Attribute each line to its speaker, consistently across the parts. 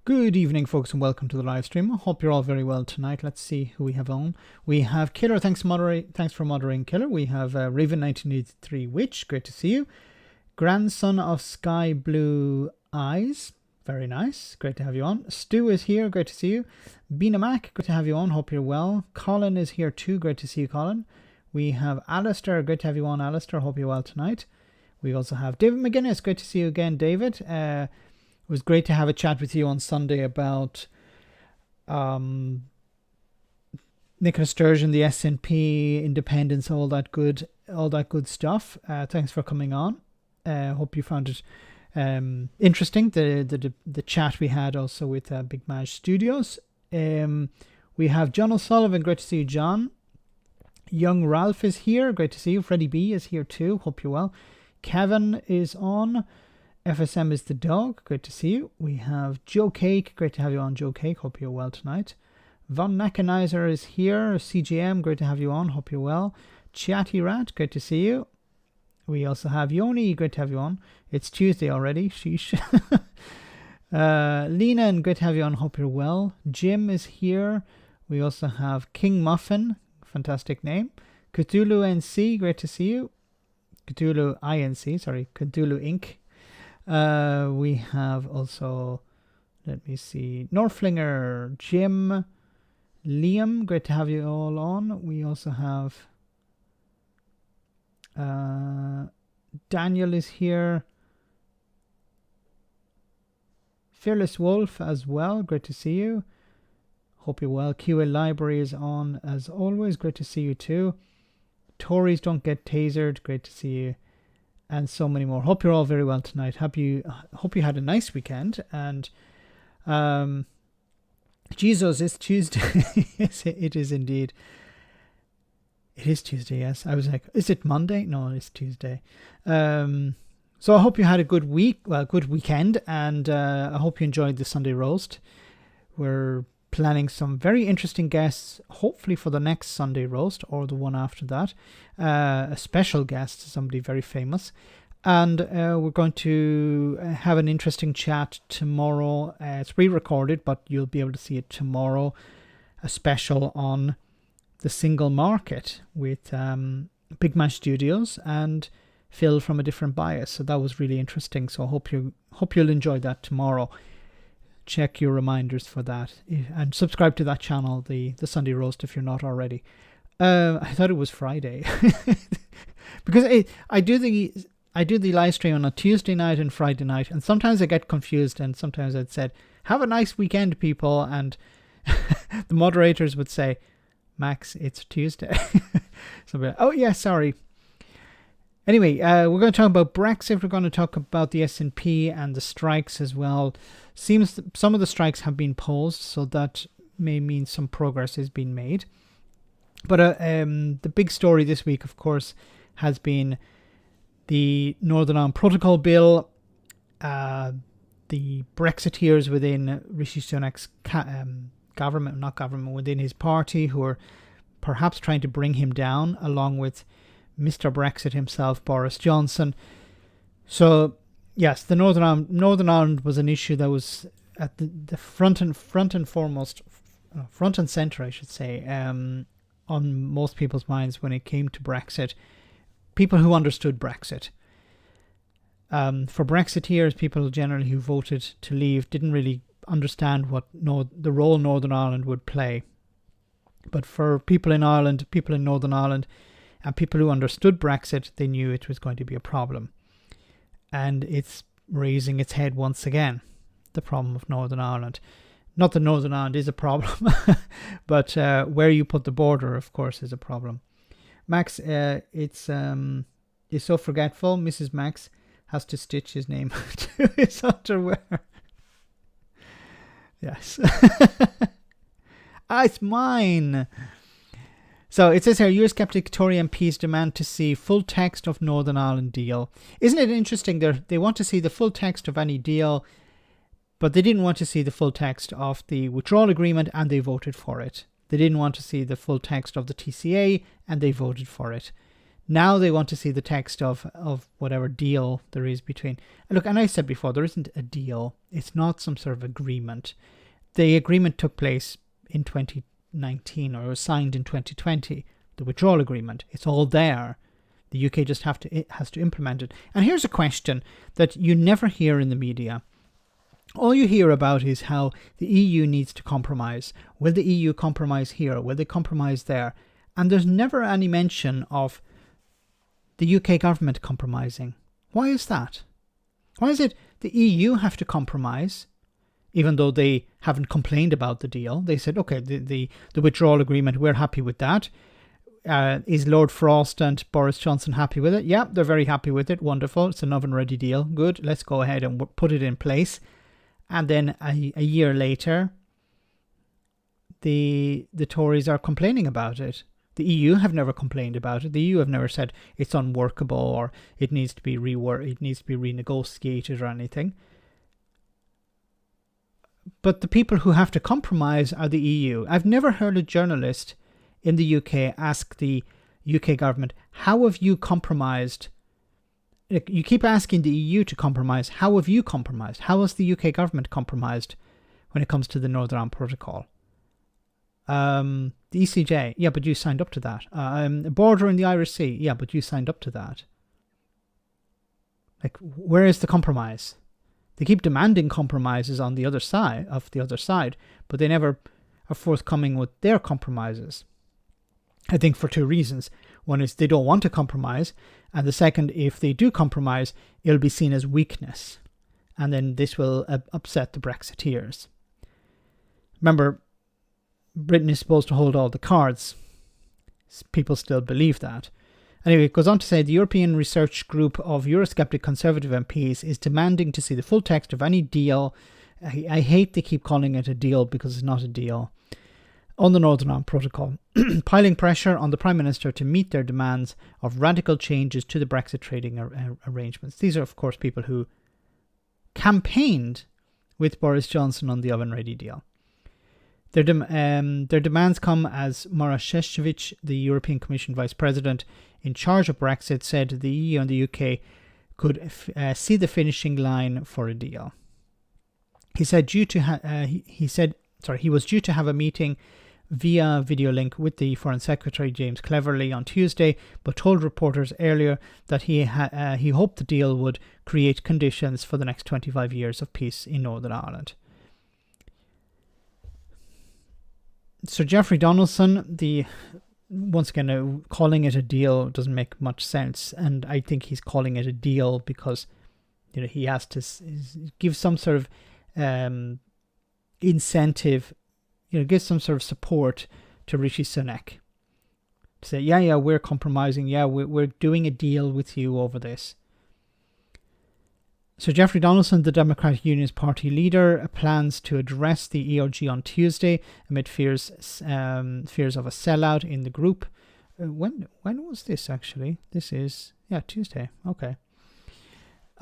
Speaker 1: Good evening, folks, and welcome to the live stream. I hope you're all very well tonight. Let's see who we have on. We have Killer. Thanks for moderating, Killer. We have Raven 1983 Witch. Great to see you. Grandson of Sky Blue Eyes. Very nice. Great to have you on. Stu is here. Great to see you. Bina Mac. Good to have you on. Hope you're well. Colin is here too. Great to see you, Colin. We have Alistair. Great to have you on, Alistair. Hope you're well tonight. We also have David McGuinness. Great to see you again, David. It was great to have a chat with you on Sunday about Nicola Sturgeon, the SNP, independence, all that good stuff. Thanks for coming on. Hope you found it interesting. The chat we had also with Big Maj Studios. We have John O'Sullivan. Great to see you, John. Young Ralph is here. Great to see you. Freddie B is here too. Hope you're well. Kevin is on. FSM is the dog. Great to see you. We have Joe Cake. Great to have you on, Joe Cake. Hope you're well tonight. Von Mechanizer is here. CGM. Great to have you on. Hope you're well. Chatty Rat. Great to see you. We also have Yoni. Great to have you on. It's Tuesday already. Sheesh. Lena. Great to have you on. Hope you're well. Jim is here. We also have King Muffin. Fantastic name. Cthulhu NC. Great to see you. Cthulhu INC. Sorry. Cthulhu Inc. We have also, let me see, Norflinger, Jim, Liam, great to have you all on. We also have Daniel is here. Fearless Wolf as well, great to see you. Hope you're well. QA Library is on as always, great to see you too. Tories don't get tasered, great to see you. And so many more. Hope you're all very well tonight. Hope you had a nice weekend. And Jesus, it's Tuesday. Yes, it is indeed. It is Tuesday, yes. I was like, is it Monday? No, it's Tuesday. So I hope you had a good weekend, and I hope you enjoyed the Sunday roast. We're planning some very interesting guests, hopefully for the next Sunday roast or the one after that. A special guest, somebody very famous. And we're going to have an interesting chat tomorrow. It's pre-recorded, but you'll be able to see it tomorrow. A special on the single market with Big Maj Studios and Phil from A Different Bias. So that was really interesting. So I hope you'll enjoy that tomorrow. Check your reminders for that and subscribe to that channel, the Sunday roast, if you're not already. I thought it was Friday because I do the live stream on a Tuesday night and Friday night, and sometimes I get confused, and sometimes I'd said, have a nice weekend, people, and the moderators would say, Max, it's Tuesday. So, oh yeah, sorry. Anyway, we're going to talk about Brexit. We're going to talk about the SNP and the strikes as well. Seems some of the strikes have been paused, so that may mean some progress has been made. But the big story this week, of course, has been the Northern Ireland Protocol Bill, the Brexiteers within Rishi Sunak's within his party, who are perhaps trying to bring him down, along with Mr. Brexit himself, Boris Johnson. So, yes, the Northern Ireland was an issue that was at the front and center, I should say, on most people's minds when it came to Brexit. People who understood Brexit. For Brexiteers, people generally who voted to leave didn't really understand what the role Northern Ireland would play. But for people in Ireland, people in Northern Ireland, and people who understood Brexit, they knew it was going to be a problem. And it's raising its head once again, the problem of Northern Ireland. Not that Northern Ireland is a problem, but where you put the border, of course, is a problem. Max, it's so forgetful. Mrs. Max has to stitch his name to his underwear. Yes. It's mine. So it says here, Eurosceptic Tory MPs demand to see full text of Northern Ireland deal. Isn't it interesting? They want to see the full text of any deal, but they didn't want to see the full text of the withdrawal agreement, and they voted for it. They didn't want to see the full text of the TCA, and they voted for it. Now they want to see the text of whatever deal there is between. Look, and I said before, there isn't a deal. It's not some sort of agreement. The agreement took place in 2019, or was signed in 2020. The withdrawal agreement. It's all there. The UK just has to implement it. And here's a question that you never hear in the media. All you hear about is how the EU needs to compromise. Will the EU compromise here? Will they compromise there? And there's never any mention of the UK government compromising. Why is that? Why is it the EU have to compromise, even though they haven't complained about the deal? They said, okay, the withdrawal agreement, we're happy with that. Is Lord Frost and Boris Johnson happy with it? Yeah, they're very happy with it. Wonderful. It's an oven-ready deal. Good. Let's go ahead and put it in place. And then a year later, the Tories are complaining about it. The EU have never complained about it. The EU have never said it's unworkable or it needs to be it needs to be renegotiated or anything. But the people who have to compromise are the EU. I've never heard a journalist in the UK ask the UK government, how have you compromised? You keep asking the EU to compromise. How have you compromised? How has the UK government compromised when it comes to the Northern Ireland Protocol? The ECJ, yeah, but you signed up to that. Border in the Irish Sea, yeah, but you signed up to that. Like, where is the compromise? They keep demanding compromises on the other side, but they never are forthcoming with their compromises. I think for two reasons. One is they don't want to compromise, and the second, if they do compromise, it'll be seen as weakness, and then this will upset the Brexiteers. Remember, Britain is supposed to hold all the cards. People still believe that. Anyway, it goes on to say the European Research Group of Eurosceptic Conservative MPs is demanding to see the full text of any deal. I hate they keep calling it a deal because it's not a deal. On the Northern Ireland Protocol, piling pressure on the Prime Minister to meet their demands of radical changes to the Brexit trading arrangements. These are, of course, people who campaigned with Boris Johnson on the oven-ready deal. Their demands come as Maroš Šefčovič, the European Commission Vice President in charge of Brexit, said the EU and the UK could see the finishing line for a deal. He said he was due to have a meeting via video link with the Foreign Secretary James Cleverly on Tuesday, but told reporters earlier that he hoped the deal would create conditions for the next 25 years of peace in Northern Ireland. Sir Geoffrey Donaldson, once again, calling it a deal doesn't make much sense, and I think he's calling it a deal because he has to give some sort of incentive, give some sort of support to Rishi Sunak to say, yeah, we're compromising, we're doing a deal with you over this. So Geoffrey Donaldson, the Democratic Unionist Party leader, plans to address the ERG on Tuesday amid fears of a sellout in the group. When was this actually? This is Tuesday. Okay.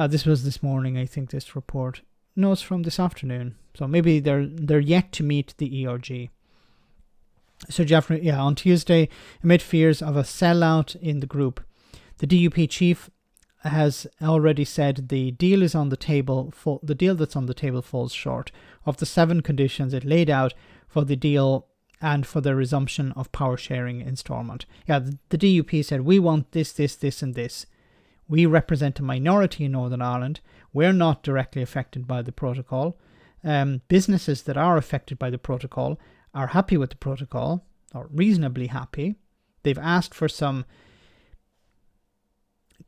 Speaker 1: This was this morning, I think. This report. No, it's from this afternoon. So maybe they're yet to meet the ERG. So Geoffrey, on Tuesday, amid fears of a sellout in the group, the DUP chief has already said the deal is on the table. The deal that's on the table falls short of the 7 conditions it laid out for the deal and for the resumption of power sharing installment. The DUP said, we want this, this, and this. We represent a minority in Northern Ireland. We're not directly affected by the protocol. Businesses that are affected by the protocol are happy with the protocol, or reasonably happy. They've asked for some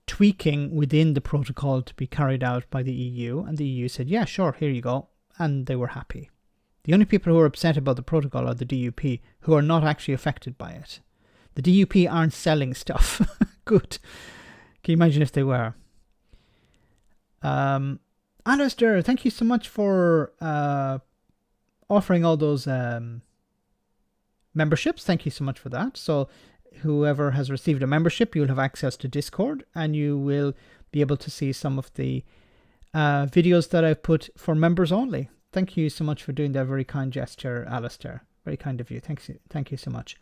Speaker 1: tweaking within the protocol to be carried out by the EU, and the EU said, yeah, sure, here you go, and they were happy. The only people who are upset about the protocol are the DUP, who are not actually affected by it. The DUP aren't selling stuff. Good. Can you imagine if they were? Alistair, thank you so much for offering all those memberships. Thank you so much for that. So whoever has received a membership, you'll have access to Discord, and you will be able to see some of the videos that I've put for members only. Thank you so much for doing that very kind gesture, Alistair. Very kind of you. Thank you so much.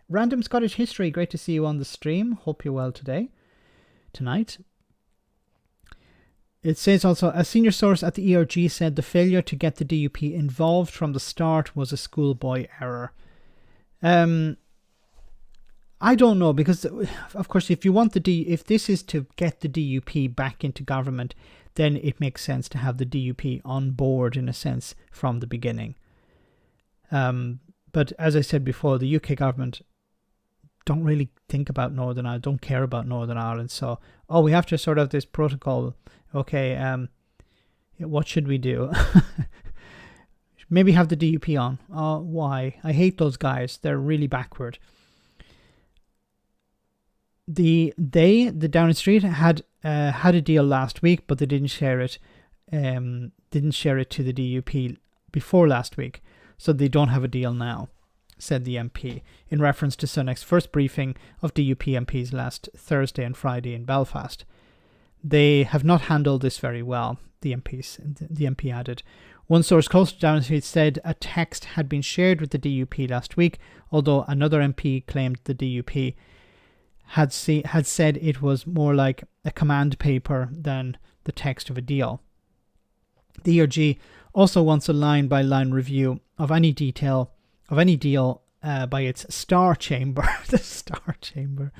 Speaker 1: Random Scottish History, great to see you on the stream. Hope you're well tonight. It says also, a senior source at the ERG said the failure to get the DUP involved from the start was a schoolboy error. I don't know, because of course if you want if this is to get the DUP back into government, then it makes sense to have the DUP on board in a sense from the beginning. But as I said before, the UK government don't really think about Northern Ireland, don't care about Northern Ireland. So, we have to sort out this protocol. Okay, what should we do? Maybe have the DUP on. Why? I hate those guys. They're really backward. The Downing Street had a deal last week, but they didn't share it. Didn't share it to the DUP before last week, so they don't have a deal now, said the MP in reference to Sunak's first briefing of DUP MPs last Thursday and Friday in Belfast. They have not handled this very well, the MP added. One source close to Downing Street said a text had been shared with the DUP last week, although another MP claimed the DUP had said it was more like a command paper than the text of a deal. The ERG also wants a line-by-line review of any deal by its Star Chamber, the Star Chamber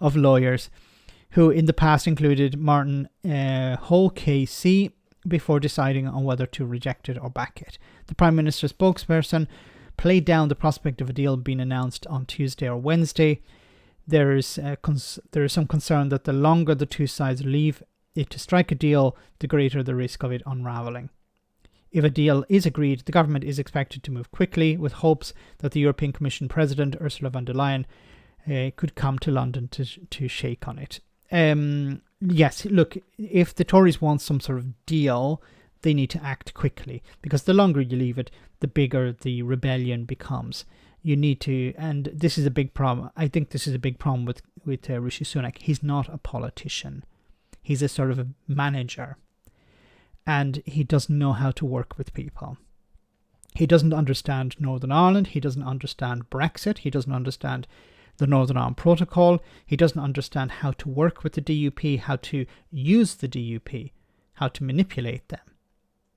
Speaker 1: of lawyers, who in the past included Martin Hull KC, before deciding on whether to reject it or back it. The Prime Minister's spokesperson played down the prospect of a deal being announced on Tuesday or Wednesday. There is some concern that the longer the two sides leave it to strike a deal, the greater the risk of it unravelling. If a deal is agreed, the government is expected to move quickly, with hopes that the European Commission President Ursula von der Leyen could come to London to shake on it. Yes, look, if the Tories want some sort of deal, they need to act quickly, because the longer you leave it, the bigger the rebellion becomes. You need to, and this is a big problem. I think this is a big problem with Rishi Sunak. He's not a politician. He's a sort of a manager, and he doesn't know how to work with people. He doesn't understand Northern Ireland. He doesn't understand Brexit. He doesn't understand the Northern Ireland Protocol. He doesn't understand how to work with the DUP, how to use the DUP, how to manipulate them.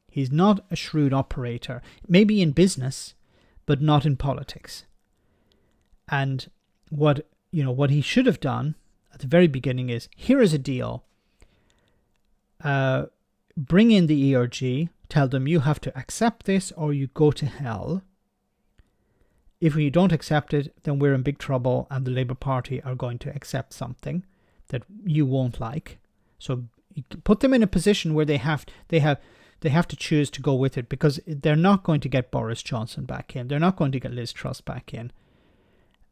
Speaker 1: He's not a shrewd operator, maybe in business, but not in politics. And what he should have done at the very beginning is, here is a deal. Bring in the ERG, tell them you have to accept this or you go to hell. If we don't accept it, then we're in big trouble, and the Labour Party are going to accept something that you won't like. So you put them in a position where they have to choose to go with it, because they're not going to get Boris Johnson back in. They're not going to get Liz Truss back in.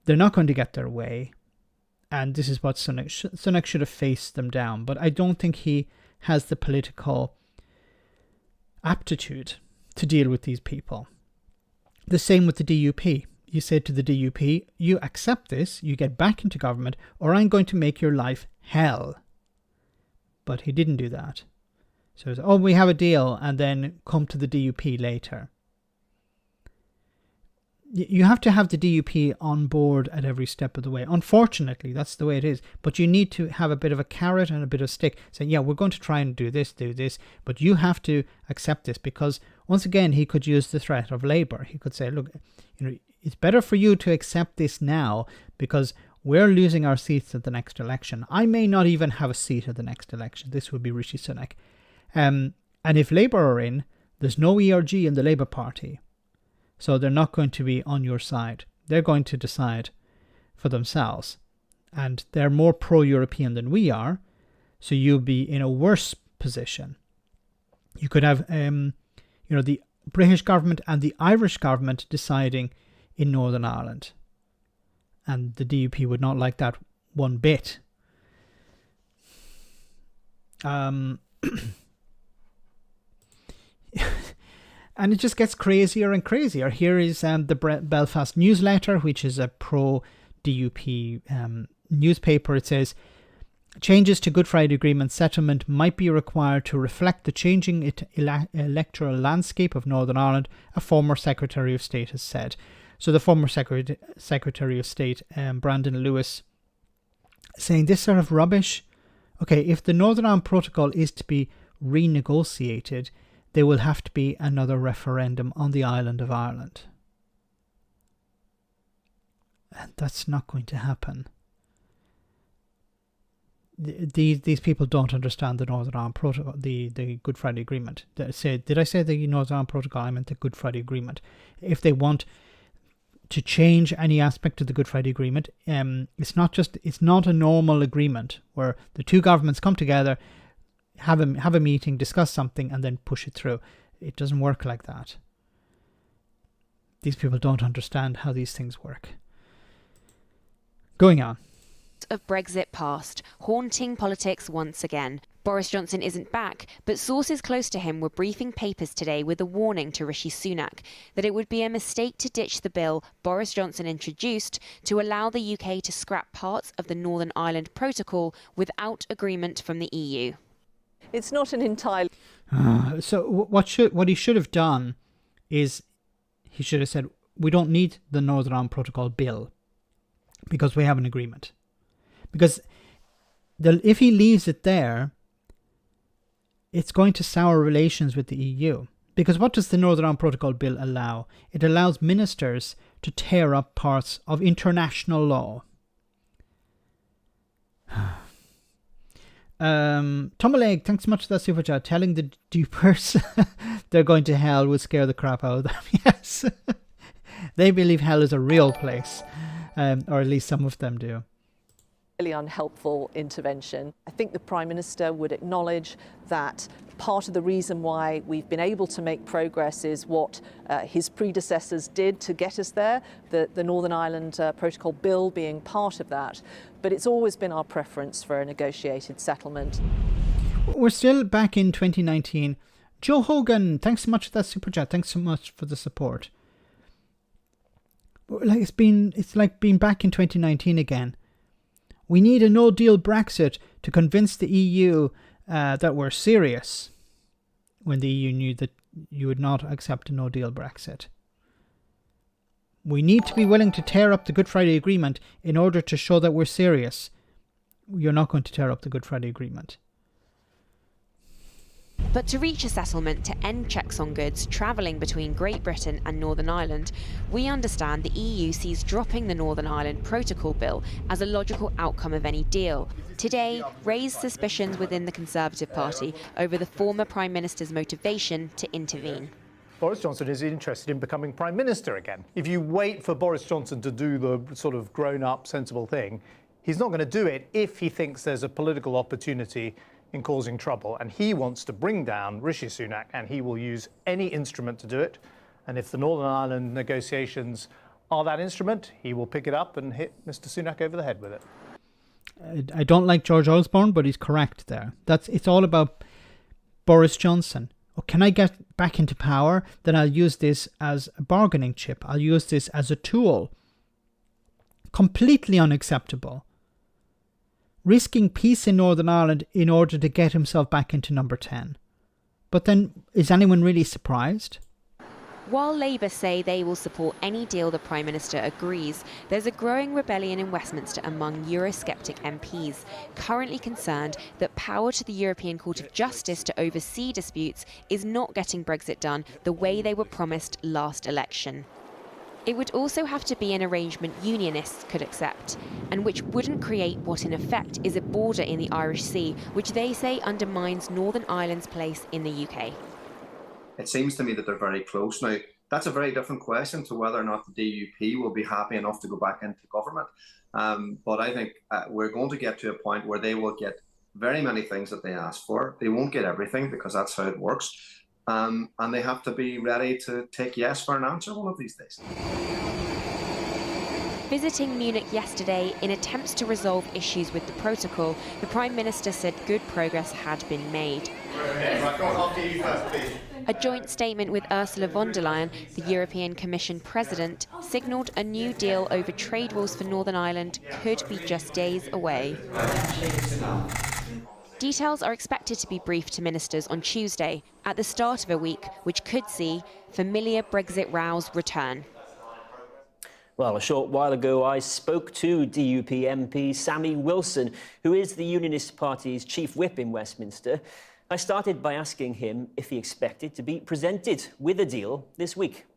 Speaker 1: They're not going to get their way. And this is what Sunak should have faced them down. But I don't think he has the political aptitude to deal with these people. The same with the DUP. You say to the DUP, you accept this, you get back into government, or I'm going to make your life hell. But he didn't do that. So, we have a deal, and then come to the DUP later. You have to have the DUP on board at every step of the way. Unfortunately, that's the way it is. But you need to have a bit of a carrot and a bit of stick. Saying, yeah, we're going to try and do this, but you have to accept this. Because, once again, he could use the threat of Labour. He could say, look, it's better for you to accept this now, because we're losing our seats at the next election. I may not even have a seat at the next election. This would be Rishi Sunak. And if Labour are in, there's no ERG in the Labour Party. So they're not going to be on your side. They're going to decide for themselves. And they're more pro-European than we are. So you'll be in a worse position. You could have the British government and the Irish government deciding in Northern Ireland. And the DUP would not like that one bit. And it just gets crazier and crazier. Here is the Belfast newsletter, which is a pro-DUP newspaper. It says, changes to Good Friday Agreement settlement might be required to reflect the changing electoral landscape of Northern Ireland, a former Secretary of State has said. So the former Secretary of State, Brandon Lewis, saying this sort of rubbish. Okay, if the Northern Ireland Protocol is to be renegotiated, there will have to be another referendum on the island of Ireland. And that's not going to happen. These people don't understand the Northern Ireland Protocol, the Good Friday Agreement. Did I say the Northern Ireland Protocol? I meant the Good Friday Agreement. If they want to change any aspect of the Good Friday Agreement, it's not a normal agreement where the two governments come together, have a meeting, discuss something, and then push it through. It doesn't work like that. These people don't understand how these things work. Going on.
Speaker 2: Of Brexit past, haunting politics once again. Boris Johnson isn't back, but sources close to him were briefing papers today with a warning to Rishi Sunak that it would be a mistake to ditch the bill Boris Johnson introduced to allow the UK to scrap parts of the Northern Ireland Protocol without agreement from the EU.
Speaker 3: It's not an entirely...
Speaker 1: So what he should have done is he should have said, we don't need the Northern Ireland Protocol bill because we have an agreement. Because if he leaves it there, it's going to sour relations with the EU. Because what does the Northern Ireland Protocol bill allow? It allows ministers to tear up parts of international law. Tomaleg, thanks so much for that super chat. Telling the dupers they're going to hell would scare the crap out of them. Yes. They believe hell is a real place. Or at least some of them do.
Speaker 3: Really unhelpful intervention. I think the Prime Minister would acknowledge that part of the reason why we've been able to make progress is what his predecessors did to get us there, the Northern Ireland Protocol Bill being part of that. But it's always been our preference for a negotiated settlement.
Speaker 1: We're still back in 2019. Joe Hogan, thanks so much for that super chat. Thanks so much for the support. It's like being back in 2019 again. We need a no-deal Brexit to convince the EU that we're serious, when the EU knew that you would not accept a no-deal Brexit. We need to be willing to tear up the Good Friday Agreement in order to show that we're serious. You're not going to tear up the Good Friday Agreement.
Speaker 2: But to reach a settlement to end checks on goods travelling between Great Britain and Northern Ireland, we understand the EU sees dropping the Northern Ireland Protocol Bill as a logical outcome of any deal. Today, raised suspicions within the Conservative Party over the former Prime Minister's motivation to intervene.
Speaker 4: Boris Johnson is interested in becoming Prime Minister again. If you wait for Boris Johnson to do the sort of grown-up, sensible thing, he's not going to do it if he thinks there's a political opportunity in causing trouble, and he wants to bring down Rishi Sunak, and he will use any instrument to do it. And if the Northern Ireland negotiations are that instrument, he will pick it up and hit Mr. Sunak over the head with it.
Speaker 1: I don't like George Osborne, but he's correct there. It's all about Boris Johnson. Oh, can I get back into power? Then I'll use this as a bargaining chip. I'll use this as a tool. Completely unacceptable. Risking peace in Northern Ireland in order to get himself back into number 10. But then, is anyone really surprised?
Speaker 2: While Labour say they will support any deal the Prime Minister agrees, there's a growing rebellion in Westminster among Eurosceptic MPs, currently concerned that power to the European Court of Justice to oversee disputes is not getting Brexit done the way they were promised last election. It would also have to be an arrangement unionists could accept, and which wouldn't create what in effect is a border in the Irish Sea, which they say undermines Northern Ireland's place in the UK.
Speaker 5: It seems to me that they're very close now. That's a very different question to whether or not the DUP will be happy enough to go back into government. But I think we're going to get to a point where they will get very many things that they ask for. They won't get everything because that's how it works. And they have to be ready to take yes for an answer one of these days.
Speaker 2: Visiting Munich yesterday in attempts to resolve issues with the protocol, the Prime Minister said good progress had been made. A joint statement with Ursula von der Leyen, the European Commission President, signalled a new deal over trade rules for Northern Ireland could be just days away. Details are expected to be briefed to ministers on Tuesday, at the start of a week which could see familiar Brexit rows return.
Speaker 6: Well, a short while ago, I spoke to DUP MP Sammy Wilson, who is the Unionist Party's chief whip in Westminster. I started by asking him if he expected to be presented with a deal this week.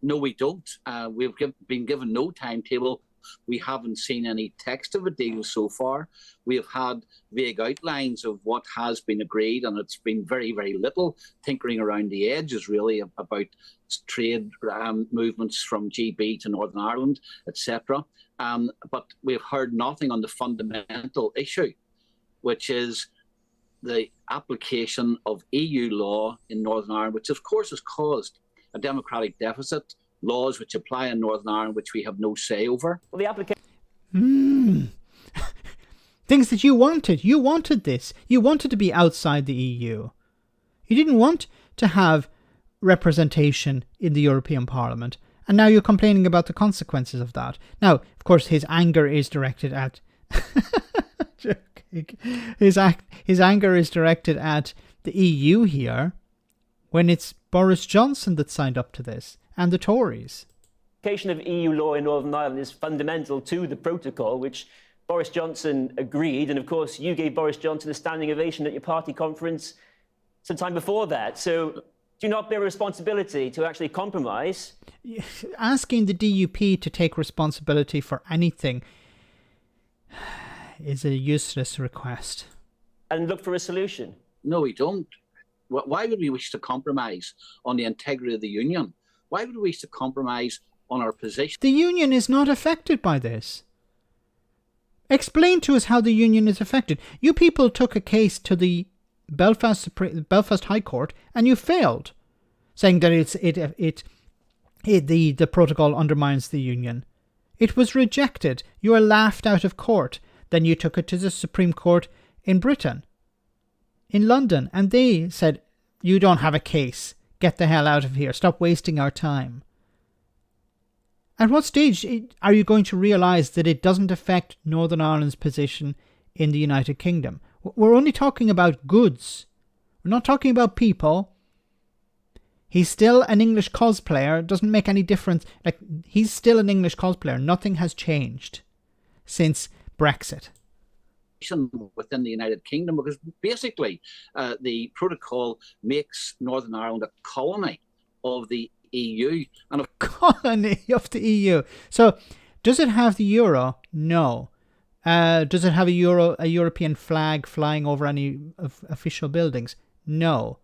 Speaker 7: No, we don't. We've been given no timetable. We haven't seen any text of a deal so far. We have had vague outlines of what has been agreed, and it's been very, very little tinkering around the edges, really, about trade movements from GB to Northern Ireland, etc. But we've heard nothing on the fundamental issue, which is the application of EU law in Northern Ireland, which of course has caused a democratic deficit, laws which apply in Northern Ireland which we have no say over.
Speaker 6: Well, the application...
Speaker 1: Things that you wanted. You wanted this. You wanted to be outside the EU. You didn't want to have representation in the European Parliament. And now you're complaining about the consequences of that. Now, of course, his anger is directed at... His anger is directed at the EU here, when it's Boris Johnson that signed up to this, and the Tories.
Speaker 6: Application of EU law in Northern Ireland is fundamental to the protocol, which Boris Johnson agreed. And of course, you gave Boris Johnson a standing ovation at your party conference some time before that. So do you not bear responsibility to actually compromise?
Speaker 1: Asking the DUP to take responsibility for anything is a useless request.
Speaker 6: And look for a solution?
Speaker 7: No, we don't. Why would we wish to compromise on the integrity of the union? Why would we wish to compromise on our position?
Speaker 1: The union is not affected by this. Explain to us how the union is affected. You people took a case to the Belfast High Court and you failed, saying that the protocol undermines the union. It was rejected. You were laughed out of court. Then you took it to the Supreme Court in Britain, in London, and they said, you don't have a case. Get the hell out of here. Stop wasting our time. At what stage are you going to realise that it doesn't affect Northern Ireland's position in the United Kingdom? We're only talking about goods. We're not talking about people. He's still an English cosplayer. It doesn't make any difference. Like, he's still an English cosplayer. Nothing has changed since Brexit.
Speaker 7: Within the United Kingdom, because basically the protocol makes Northern Ireland a colony of the EU. And a
Speaker 1: colony of the EU. So, does it have the euro? No. Does it have a European flag flying over any official buildings? No.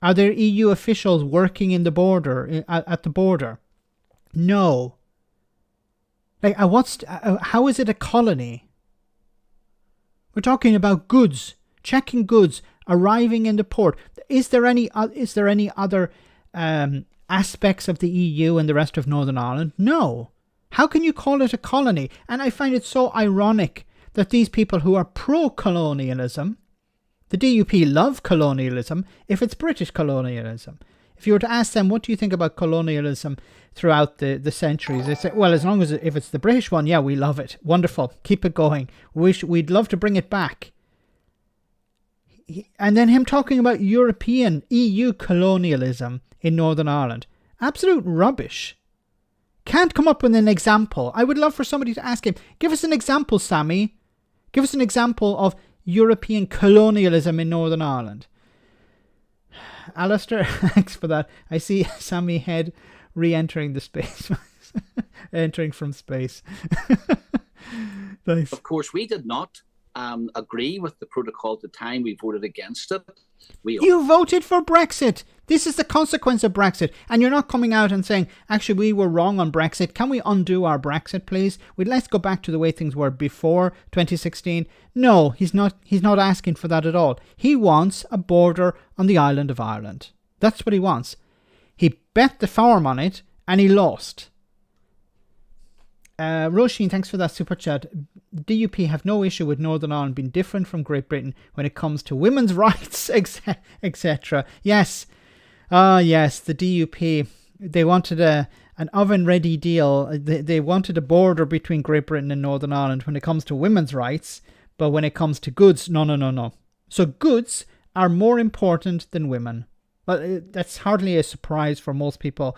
Speaker 1: Are there EU officials working in the border at the border? No. Like, how is it a colony? We're talking about goods, checking goods, arriving in the port. Is there any other aspects of the EU and the rest of Northern Ireland? No. How can you call it a colony? And I find it so ironic that these people who are pro-colonialism, the DUP love colonialism if it's British colonialism. If you were to ask them, what do you think about colonialism throughout the centuries? They say, well, as long as if it's the British one, yeah, we love it. Wonderful. Keep it going. We'd love to bring it back. And then him talking about European, EU colonialism in Northern Ireland. Absolute rubbish. Can't come up with an example. I would love for somebody to ask him, give us an example, Sammy. Give us an example of European colonialism in Northern Ireland. Alistair, thanks for that. I see Sammy Head re-entering the space. Entering from space. Nice.
Speaker 7: Of course, we did not agree with the protocol at the time. We voted against it.
Speaker 1: You voted for Brexit. This is the consequence of Brexit. And you're not coming out and saying, actually, we were wrong on Brexit. Can we undo our Brexit, please? Let's go back to the way things were before 2016. No, he's not asking for that at all. He wants a border on the island of Ireland. That's what he wants. He bet the farm on it and he lost. Roisin, thanks for that super chat. DUP have no issue with Northern Ireland being different from Great Britain when it comes to women's rights, etc. Yes. Yes, the DUP, they wanted an oven-ready deal. They wanted a border between Great Britain and Northern Ireland when it comes to women's rights, but when it comes to goods, no. So goods are more important than women. But that's hardly a surprise for most people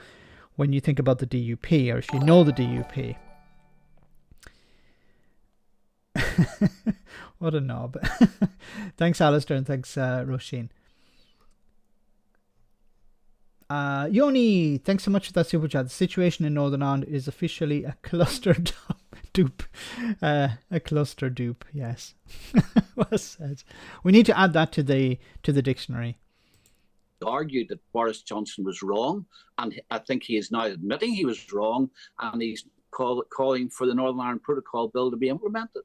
Speaker 1: when you think about the DUP, or if you know the DUP. What a knob. Thanks, Alistair, and thanks, Roisin. Yoni, thanks so much for that super chat. The situation in Northern Ireland is officially a cluster dupe. A cluster dupe, yes. Well said. We need to add that to the dictionary.
Speaker 7: Argued that Boris Johnson was wrong, and I think he is now admitting he was wrong, and he's calling for the Northern Ireland Protocol Bill to be implemented.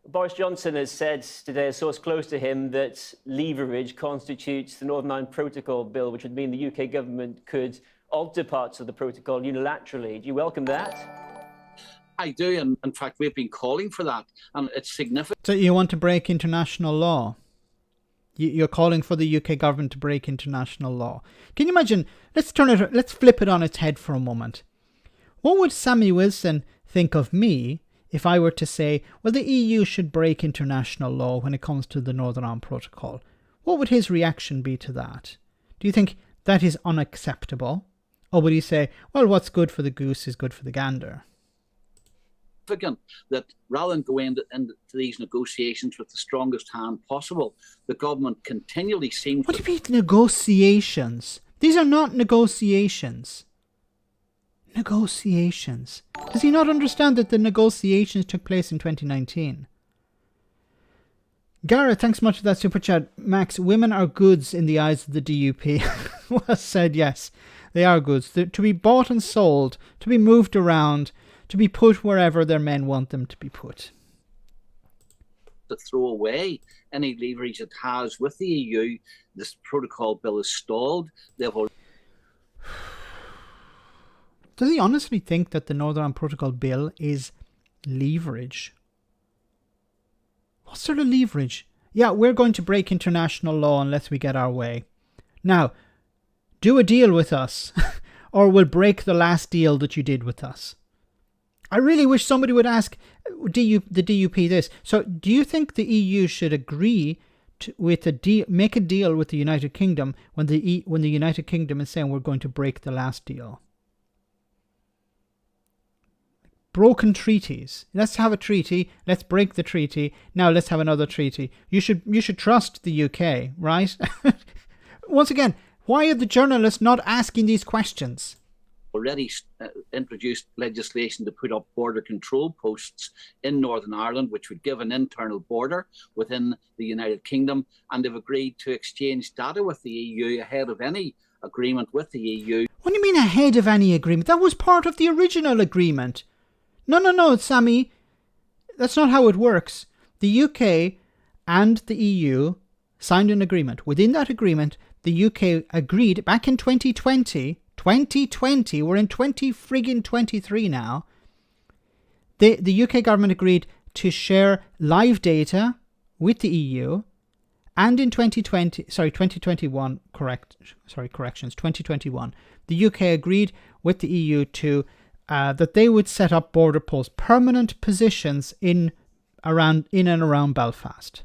Speaker 6: Boris Johnson has said today, a source close to him, that leverage constitutes the Northern Ireland Protocol Bill, which would mean the UK government could alter parts of the protocol unilaterally. Do you welcome that?
Speaker 7: I do, and in fact, we've been calling for that, and it's significant.
Speaker 1: So you want to break international law? You're calling for the UK government to break international law. Can you imagine? Let's flip it on its head for a moment. What would Sammy Wilson think of me if I were to say, well, the EU should break international law when it comes to the Northern Ireland Protocol? What would his reaction be to that? Do you think that is unacceptable? Or would he say, well, what's good for the goose is good for the gander?
Speaker 7: That rather than go into these negotiations with the strongest hand possible, the government continually seems...
Speaker 1: What do you mean negotiations? These are not negotiations. Negotiations. Does he not understand that the negotiations took place in 2019? Gareth, thanks so much for that super chat. Max, women are goods in the eyes of the DUP. Well said, yes. They are goods. They're to be bought and sold, to be moved around, to be put wherever their men want them to be put.
Speaker 7: To throw away any leverage it has with the EU. This protocol bill is stalled.
Speaker 1: Does he honestly think that the Northern Ireland Protocol Bill is leverage? What sort of leverage? Yeah, we're going to break international law unless we get our way. Now, do a deal with us, or we'll break the last deal that you did with us. I really wish somebody would ask the DUP this. So, do you think the EU should agree with a deal, make a deal with the United Kingdom when the United Kingdom is saying we're going to break the last deal? Broken treaties. Let's have a treaty. Let's break the treaty. Now let's have another treaty. You should trust the UK, right? Once again, why are the journalists not asking these questions?
Speaker 7: Already introduced legislation to put up border control posts in Northern Ireland, which would give an internal border within the United Kingdom, and they've agreed to exchange data with the EU ahead of any agreement with the EU.
Speaker 1: What do you mean ahead of any agreement? That was part of the original agreement. No, Sammy. That's not how it works. The UK and the EU signed an agreement. Within that agreement, the UK agreed back in 2020, we're in 2023 now. The UK government agreed to share live data with the EU, and in 2021, 2021, the UK agreed with the EU to that they would set up border posts, permanent positions in and around Belfast.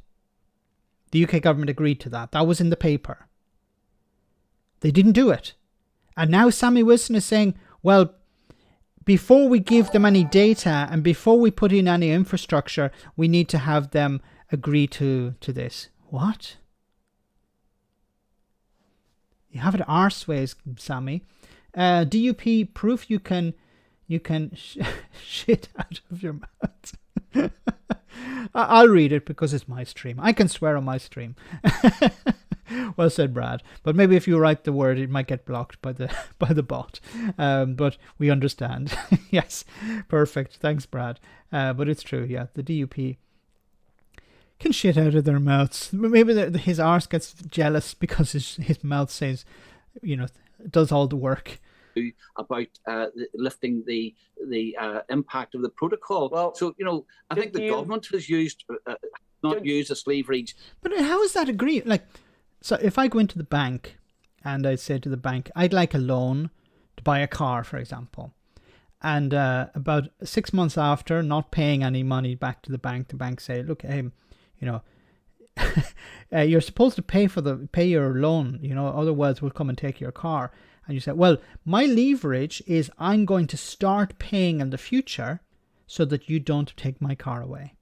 Speaker 1: The UK government agreed to that. That was in the paper. They didn't do it. And now Sammy Wilson is saying, well, before we give them any data and before we put in any infrastructure, we need to have them agree to this. What? You have it arseways, Sammy. DUP proof you can shit out of your mouth. I'll read it because it's my stream. I can swear on my stream. Well said, Brad. But maybe if you write the word, it might get blocked by the bot. But we understand. Yes, perfect. Thanks, Brad. But it's true. Yeah, the DUP can shit out of their mouths. Maybe his arse gets jealous because his mouth says, does all the work.
Speaker 7: About lifting the impact of the protocol. Well, so I think the government has used this leverage.
Speaker 1: But how is that agreed? So if I go into the bank and I say to the bank, I'd like a loan to buy a car, for example, and about 6 months after not paying any money back to the bank say, look, you're supposed to pay your loan, otherwise we'll come and take your car. And you say, well, my leverage is I'm going to start paying in the future so that you don't take my car away.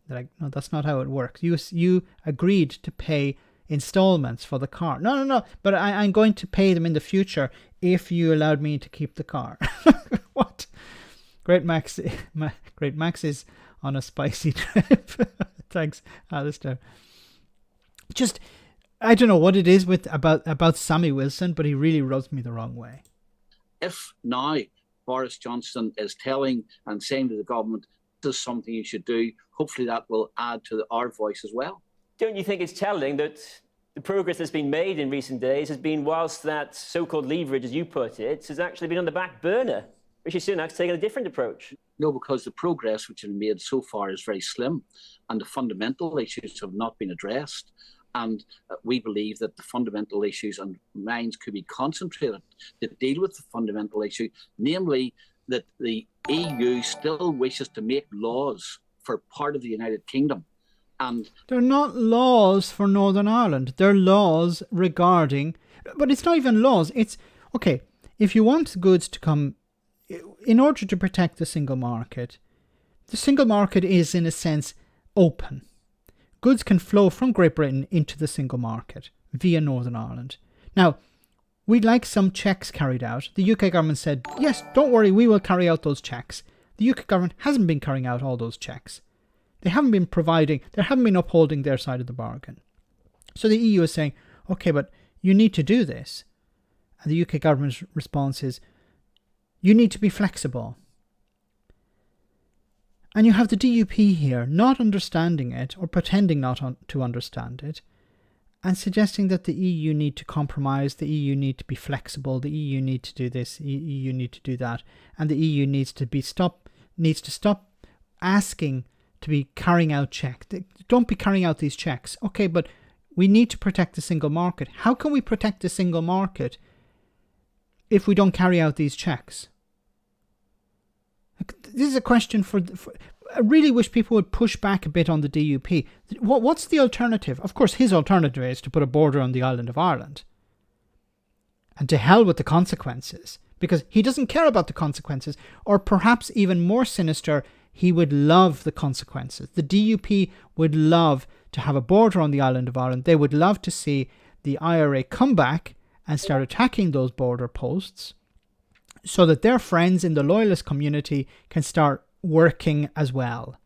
Speaker 1: They're like, no, that's not how it works. You agreed to pay installments for the car. No, but I'm going to pay them in the future if you allowed me to keep the car. What? Great Max is on a spicy trip. Thanks, Alistair. Just, I don't know what it is about Sammy Wilson, but he really rubs me the wrong way.
Speaker 7: If now Boris Johnson is telling and saying to the government, this is something you should do, hopefully that will add to our voice as well.
Speaker 6: Don't you think it's telling that the progress that's been made in recent days has been whilst that so-called leverage, as you put it, has actually been on the back burner? Rishi Sunak's taken a different approach.
Speaker 7: No, because the progress which has been made so far is very slim and the fundamental issues have not been addressed. And we believe that the fundamental issues and minds could be concentrated to deal with the fundamental issue, namely that the EU still wishes to make laws for part of the United Kingdom. And
Speaker 1: they're not laws for Northern Ireland. They're laws regarding, but it's not even laws. It's, okay, if you want goods to come, in order to protect the single market is in a sense open. Goods can flow from Great Britain into the single market via Northern Ireland. Now, we'd like some checks carried out. The UK government said, yes, don't worry, we will carry out those checks. The UK government hasn't been carrying out all those checks. They haven't been upholding their side of the bargain. So the EU is saying, okay, but you need to do this. And the UK government's response is, you need to be flexible. And you have the DUP here not understanding it or pretending not to understand it and suggesting that the EU need to compromise, the EU need to be flexible, the EU need to do this, the EU need to do that, and the EU needs to stop asking to be carrying out checks. Don't be carrying out these checks. Okay, but we need to protect the single market. How can we protect the single market if we don't carry out these checks? This is a question for I really wish people would push back a bit on the DUP. What's the alternative? Of course, his alternative is to put a border on the island of Ireland. And to hell with the consequences. Because he doesn't care about the consequences. Or perhaps even more sinister, he would love the consequences. The DUP would love to have a border on the island of Ireland. They would love to see the IRA come back and start attacking those border posts so that their friends in the loyalist community can start working as well.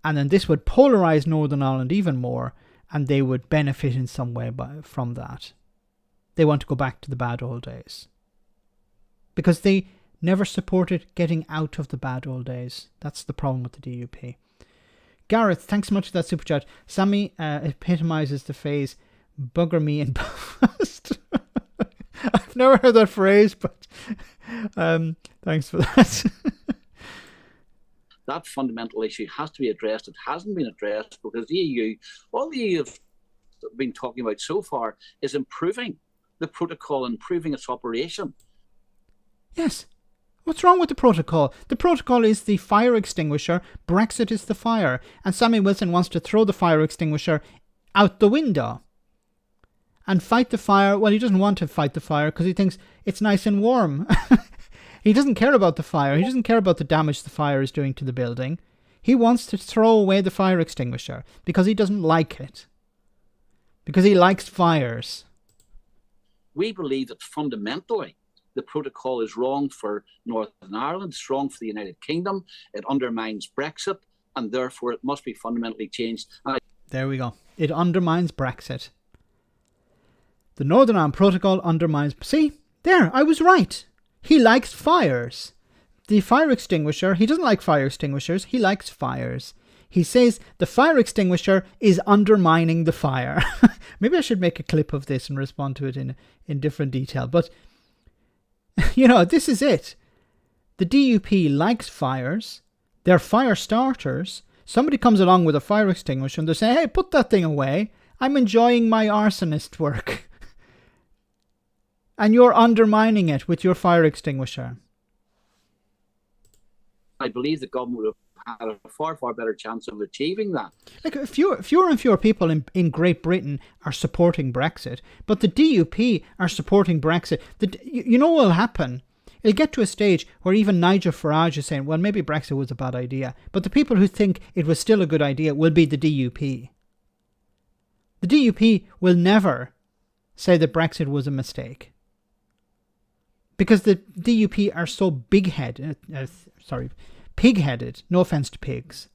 Speaker 1: And then this would polarize Northern Ireland even more, and they would benefit in some way from that. They want to go back to the bad old days. Because they never supported getting out of the bad old days. That's the problem with the DUP. Gareth, thanks so much for that super chat. Sammy epitomizes the phrase, bugger me in Belfast. I've never heard that phrase, but thanks for that.
Speaker 7: That fundamental issue has to be addressed. It hasn't been addressed because the EU, all the EU have been talking about so far is improving the protocol, improving its operation.
Speaker 1: Yes. What's wrong with the protocol? The protocol is the fire extinguisher. Brexit is the fire. And Sammy Wilson wants to throw the fire extinguisher out the window and fight the fire. Well, he doesn't want to fight the fire because he thinks it's nice and warm. He doesn't care about the fire. He doesn't care about the damage the fire is doing to the building. He wants to throw away the fire extinguisher because he doesn't like it. Because he likes fires.
Speaker 7: We believe that fundamentally the protocol is wrong for Northern Ireland, it's wrong for the United Kingdom, it undermines Brexit, and therefore it must be fundamentally changed.
Speaker 1: There we go. It undermines Brexit. The Northern Ireland Protocol undermines... See? There, I was right. He likes fires. The fire extinguisher, he doesn't like fire extinguishers, he likes fires. He says the fire extinguisher is undermining the fire. Maybe I should make a clip of this and respond to it in different detail. But, this is it. The DUP likes fires. They're fire starters. Somebody comes along with a fire extinguisher and they say, hey, put that thing away. I'm enjoying my arsonist work. And you're undermining it with your fire extinguisher.
Speaker 7: I believe the government would have had a far, far better chance of achieving that.
Speaker 1: Like fewer and fewer people in Great Britain are supporting Brexit, but the DUP are supporting Brexit. You know what will happen? It'll get to a stage where even Nigel Farage is saying, well, maybe Brexit was a bad idea. But the people who think it was still a good idea will be the DUP. The DUP will never say that Brexit was a mistake. Because the DUP are so pig-headed, no offence to pigs.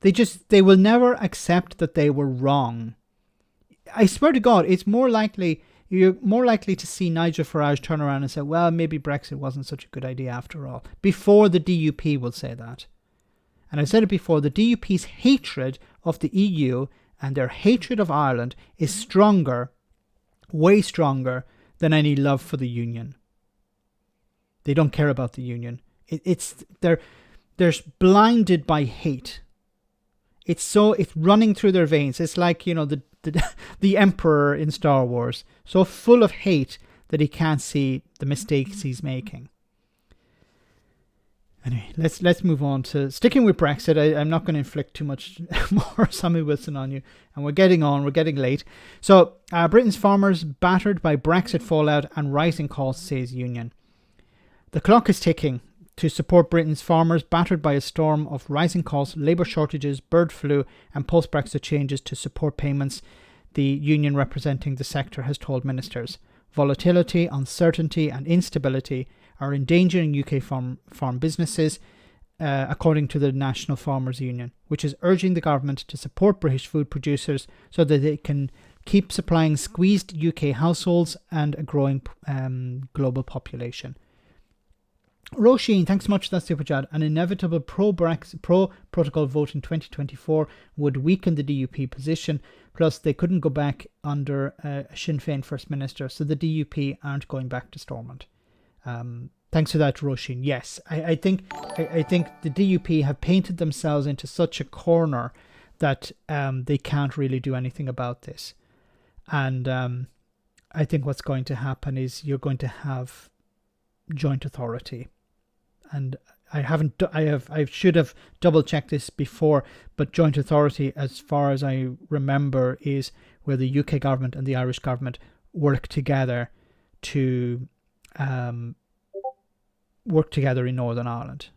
Speaker 1: They will never accept that they were wrong. I swear to God, you're more likely to see Nigel Farage turn around and say, well, maybe Brexit wasn't such a good idea after all, before the DUP will say that. And I said it before, the DUP's hatred of the EU and their hatred of Ireland is stronger, way stronger, than any love for the union. They don't care about the union. They're blinded by hate. It's running through their veins. It's like, the Emperor in Star Wars, so full of hate that he can't see the mistakes he's making. Anyway, let's move on to sticking with Brexit. I'm not going to inflict too much more Sammy Wilson on you, and we're getting late. So Britain's farmers battered by Brexit fallout and rising costs, says union. The clock is ticking to support Britain's farmers battered by a storm of rising costs, labour shortages, bird flu and post-Brexit changes to support payments, the union representing the sector has told ministers. Volatility, uncertainty and instability are endangering UK farm businesses, according to the National Farmers Union, which is urging the government to support British food producers so that they can keep supplying squeezed UK households and a growing global population. Roisin, thanks so much for that super chat. An inevitable pro-protocol vote in 2024 would weaken the DUP position. Plus, they couldn't go back under a Sinn Féin First Minister, so the DUP aren't going back to Stormont. Thanks for that, Roisin. Yes, I think the DUP have painted themselves into such a corner that they can't really do anything about this. And I think what's going to happen is you're going to have joint authority. And I should have double checked this before, but joint authority, as far as I remember, is where the UK government and the Irish government work together to work together in Northern Ireland.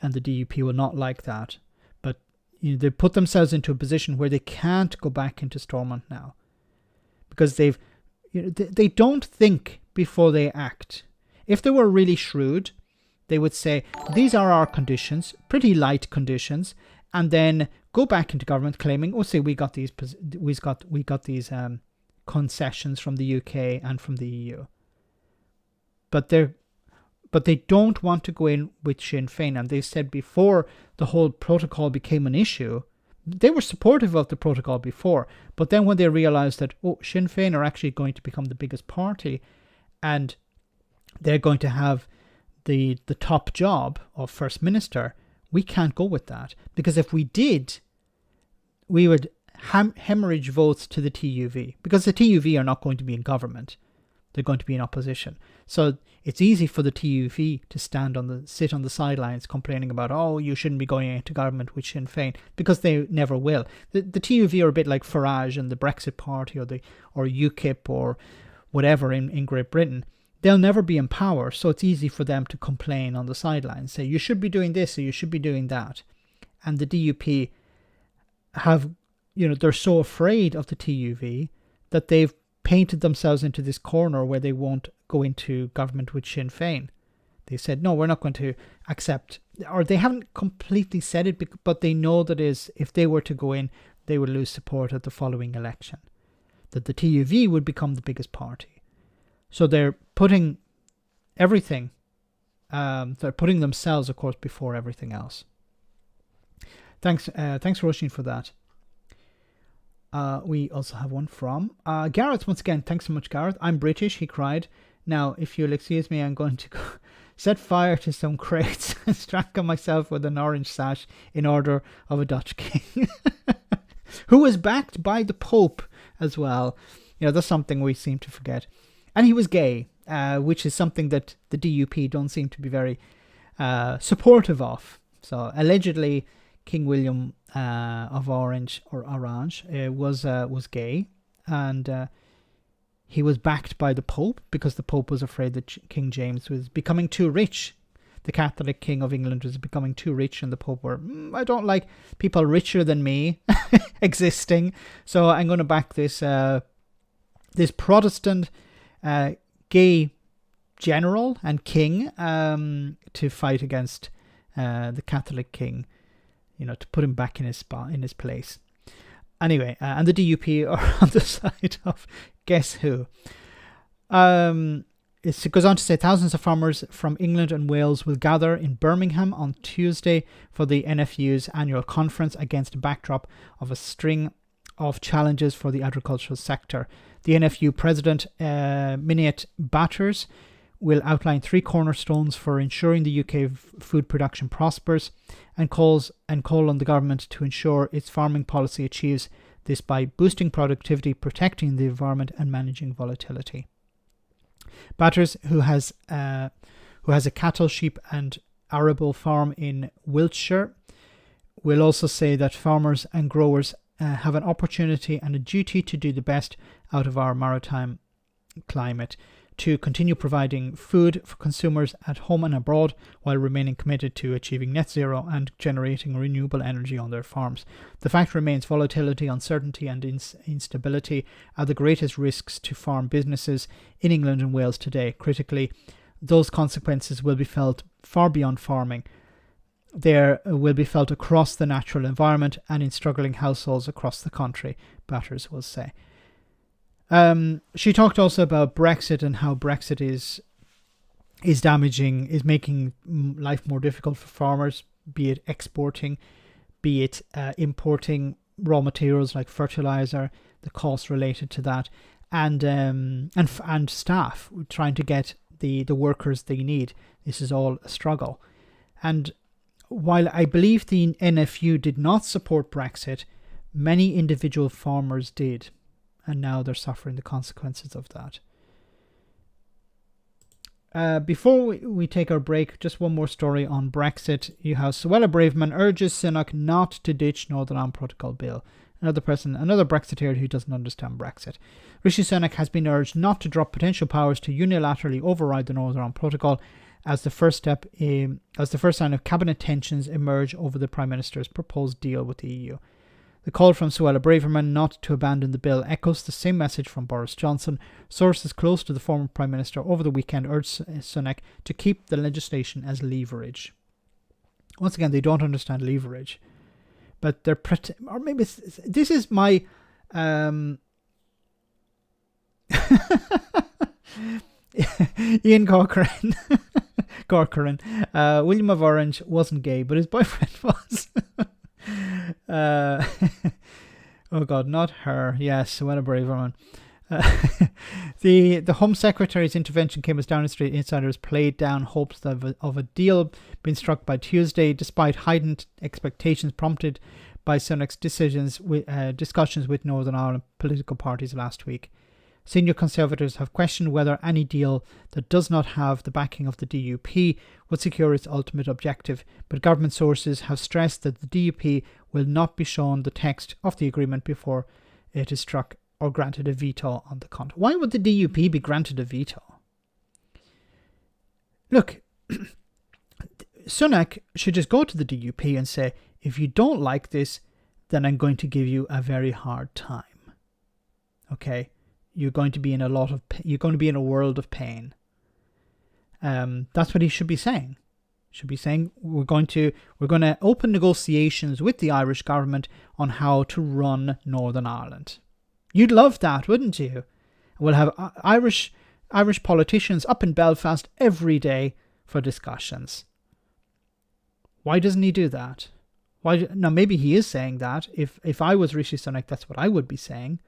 Speaker 1: And the DUP will not like that. But they put themselves into a position where they can't go back into Stormont now, because they don't think before they act. If they were really shrewd, they would say, these are our conditions, pretty light conditions, and then go back into government claiming, we got these concessions from the UK and from the EU. But they don't want to go in with Sinn Féin, and they said before the whole protocol became an issue, they were supportive of the protocol before, but then when they realised that Sinn Féin are actually going to become the biggest party, and they're going to have the top job of First Minister, we can't go with that. Because if we did, we would hemorrhage votes to the TUV. Because the TUV are not going to be in government. They're going to be in opposition. So it's easy for the TUV to sit on the sidelines complaining about, you shouldn't be going into government with Sinn Féin, because they never will. The TUV are a bit like Farage and the Brexit Party or UKIP or whatever in Great Britain. They'll never be in power, so it's easy for them to complain on the sidelines, say you should be doing this or you should be doing that. And the DUP they're so afraid of the TUV that they've painted themselves into this corner where they won't go into government with Sinn Féin. They said, no, we're not going to accept, or they haven't completely said it, but they know that if they were to go in, they would lose support at the following election, that the TUV would become the biggest party. So they're putting everything, they're putting themselves, of course, before everything else. Thanks, Roisin, for that. We also have one from Gareth. Once again, thanks so much, Gareth. I'm British, he cried. Now, if you'll excuse me, I'm going to set fire to some crates and strangle myself with an orange sash in order of a Dutch king. Who was backed by the Pope as well. That's something we seem to forget. And he was gay, which is something that the DUP don't seem to be very supportive of. So allegedly, King William of Orange was gay, and he was backed by the Pope because the Pope was afraid that King James was becoming too rich. The Catholic King of England was becoming too rich, and the Pope were, I don't like people richer than me existing, so I'm going to back this this Protestant gay general and king to fight against the Catholic king, to put him back in his place. Anyway, and the DUP are on the side of guess who. It goes on to say thousands of farmers from England and Wales will gather in Birmingham on Tuesday for the NFU's annual conference against a backdrop of a string of challenges for the agricultural sector. The NFU president, Minette Batters, will outline 3 cornerstones for ensuring the UK food production prospers and call on the government to ensure its farming policy achieves this by boosting productivity, protecting the environment and managing volatility. Batters, who has a cattle, sheep and arable farm in Wiltshire, will also say that farmers and growers have an opportunity and a duty to do the best out of our maritime climate, to continue providing food for consumers at home and abroad while remaining committed to achieving net zero and generating renewable energy on their farms. The fact remains volatility, uncertainty and instability are the greatest risks to farm businesses in England and Wales today. Critically, those consequences will be felt far beyond farming. They will be felt across the natural environment and in struggling households across the country, Batters will say. She talked also about Brexit and how Brexit is making life more difficult for farmers, be it exporting, be it importing raw materials like fertilizer, the costs related to that, and staff trying to get the workers they need. This is all a struggle. And while I believe the NFU did not support Brexit, many individual farmers did. And now they're suffering the consequences of that. Before we take our break, just one more story on Brexit. You have Suella Braverman urges Sunak not to ditch Northern Ireland Protocol bill. Another Brexiteer who doesn't understand Brexit. Rishi Sunak has been urged not to drop potential powers to unilaterally override the Northern Ireland Protocol as the first sign of cabinet tensions emerge over the Prime Minister's proposed deal with the EU. The call from Suella Braverman not to abandon the bill echoes the same message from Boris Johnson. Sources close to the former Prime Minister over the weekend urged Sunak to keep the legislation as leverage. Once again, they don't understand leverage. But they're or maybe this is my Ian Corcoran. William of Orange wasn't gay, but his boyfriend was. Oh God, not her. Yes, what a brave woman. The Home Secretary's intervention came as Downing Street insiders played down hopes of a deal being struck by Tuesday, despite heightened expectations prompted by Sunak's discussions with Northern Ireland political parties last week. Senior Conservatives have questioned whether any deal that does not have the backing of the DUP would secure its ultimate objective, but government sources have stressed that the DUP will not be shown the text of the agreement before it is struck or granted a veto on the content. Why would the DUP be granted a veto? Look, Sunak should just go to the DUP and say, if you don't like this, then I'm going to give you a very hard time. Okay? You're going to be in you're going to be in a world of pain. That's what he should be saying. Should be saying we're going to open negotiations with the Irish government on how to run Northern Ireland. You'd love that, wouldn't you? We'll have Irish politicians up in Belfast every day for discussions. Why doesn't he do that? Now maybe he is saying that. If I was Rishi Sunak, that's what I would be saying.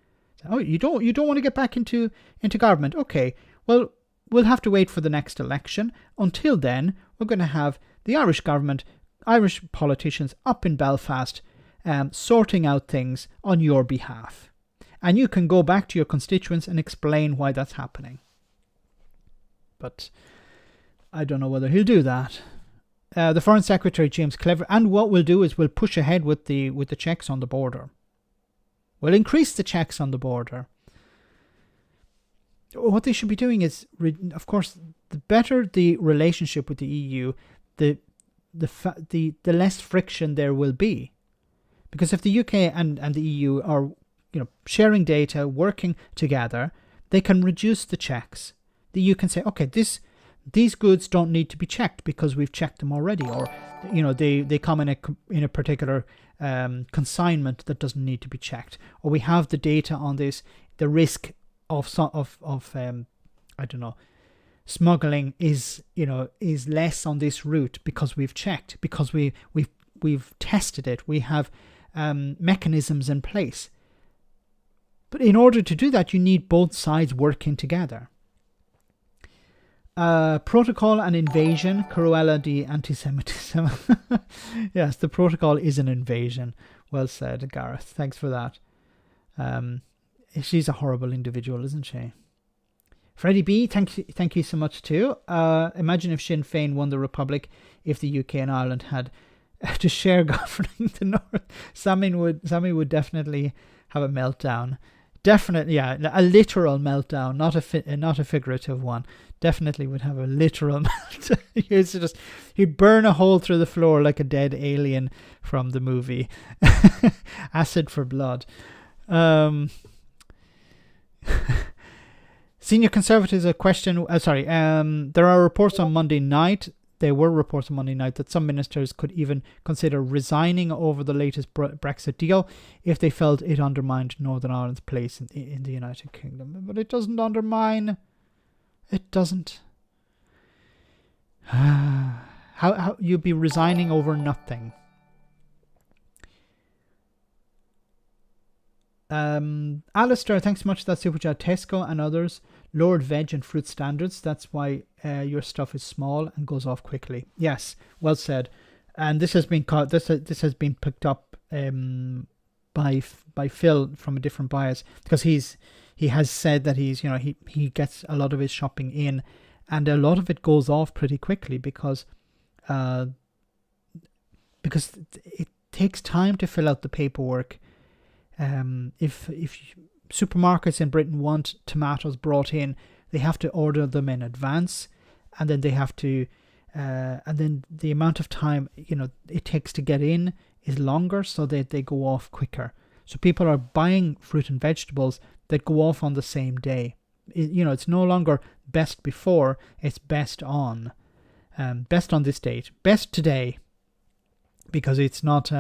Speaker 1: Oh, you don't want to get back into government? Okay, well, we'll have to wait for the next election. Until then, we're going to have the Irish government, Irish politicians up in Belfast sorting out things on your behalf. And you can go back to your constituents and explain why that's happening. But I don't know whether he'll do that. the Foreign Secretary James Clever, and what we'll do is we'll push ahead with the checks on the border. We'll increase the checks on the border. What they should be doing is, of course, the better the relationship with the EU, the less friction there will be, because if the UK and the EU are sharing data, working together, they can reduce the checks. The EU can say, okay, these goods don't need to be checked because we've checked them already, or they come in a particular consignment that doesn't need to be checked, or we have the data on this. The risk of I don't know, smuggling is less on this route because we've checked, because we've tested it. We have mechanisms in place. But in order to do that, you need both sides working together. Protocol and invasion, Cruella de anti-Semitism. Yes, the protocol is an invasion. Well said, Gareth. Thanks for that. She's a horrible individual, isn't she? Freddie B, thank you so much too. Imagine if Sinn Féin won the Republic, if the UK and Ireland had to share governing the North. Sammy would definitely have a meltdown. Definitely, yeah, a literal meltdown, not a figurative one. Definitely would have a literal meltdown. He'd burn a hole through the floor like a dead alien from the movie. Acid for blood. Senior Conservatives, a question. There are reports on Monday night. There were reports on Monday night that some ministers could even consider resigning over the latest Brexit deal if they felt it undermined Northern Ireland's place in the United Kingdom. But it doesn't undermine. It doesn't. How you'd be resigning over nothing? Alistair, thanks so much for that super chat. Tesco and others lowered veg and fruit standards. That's why your stuff is small and goes off quickly. Yes, well said. And this has been this has been picked up by Phil from a different bias, because he has said that he gets a lot of his shopping in, and a lot of it goes off pretty quickly because it takes time to fill out the paperwork. If supermarkets in Britain want tomatoes brought in, they have to order them in advance, and then they have to, and then the amount of time it takes to get in is longer, so that they go off quicker. So people are buying fruit and vegetables that go off on the same day. It's no longer best before; it's best on, best on this date, best today, because it's not.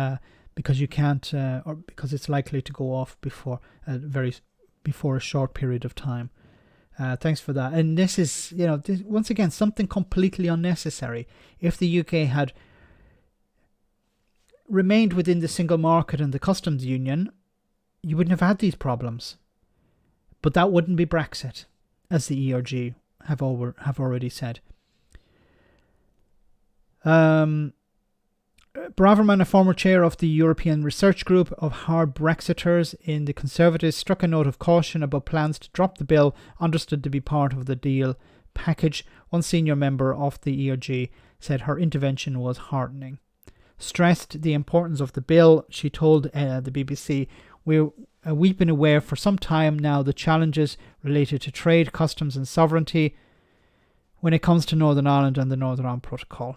Speaker 1: Because you can't, or because it's likely to go off before a short period of time. Thanks for that. And this is, once again, something completely unnecessary. If the UK had remained within the single market and the customs union, you wouldn't have had these problems. But that wouldn't be Brexit, as the ERG have already said. Braverman, a former chair of the European Research Group of Hard Brexiters in the Conservatives, struck a note of caution about plans to drop the bill, understood to be part of the deal package. One senior member of the ERG said her intervention was heartening. Stressed the importance of the bill, she told the BBC, we've been aware for some time now the challenges related to trade, customs and sovereignty when it comes to Northern Ireland and the Northern Ireland Protocol.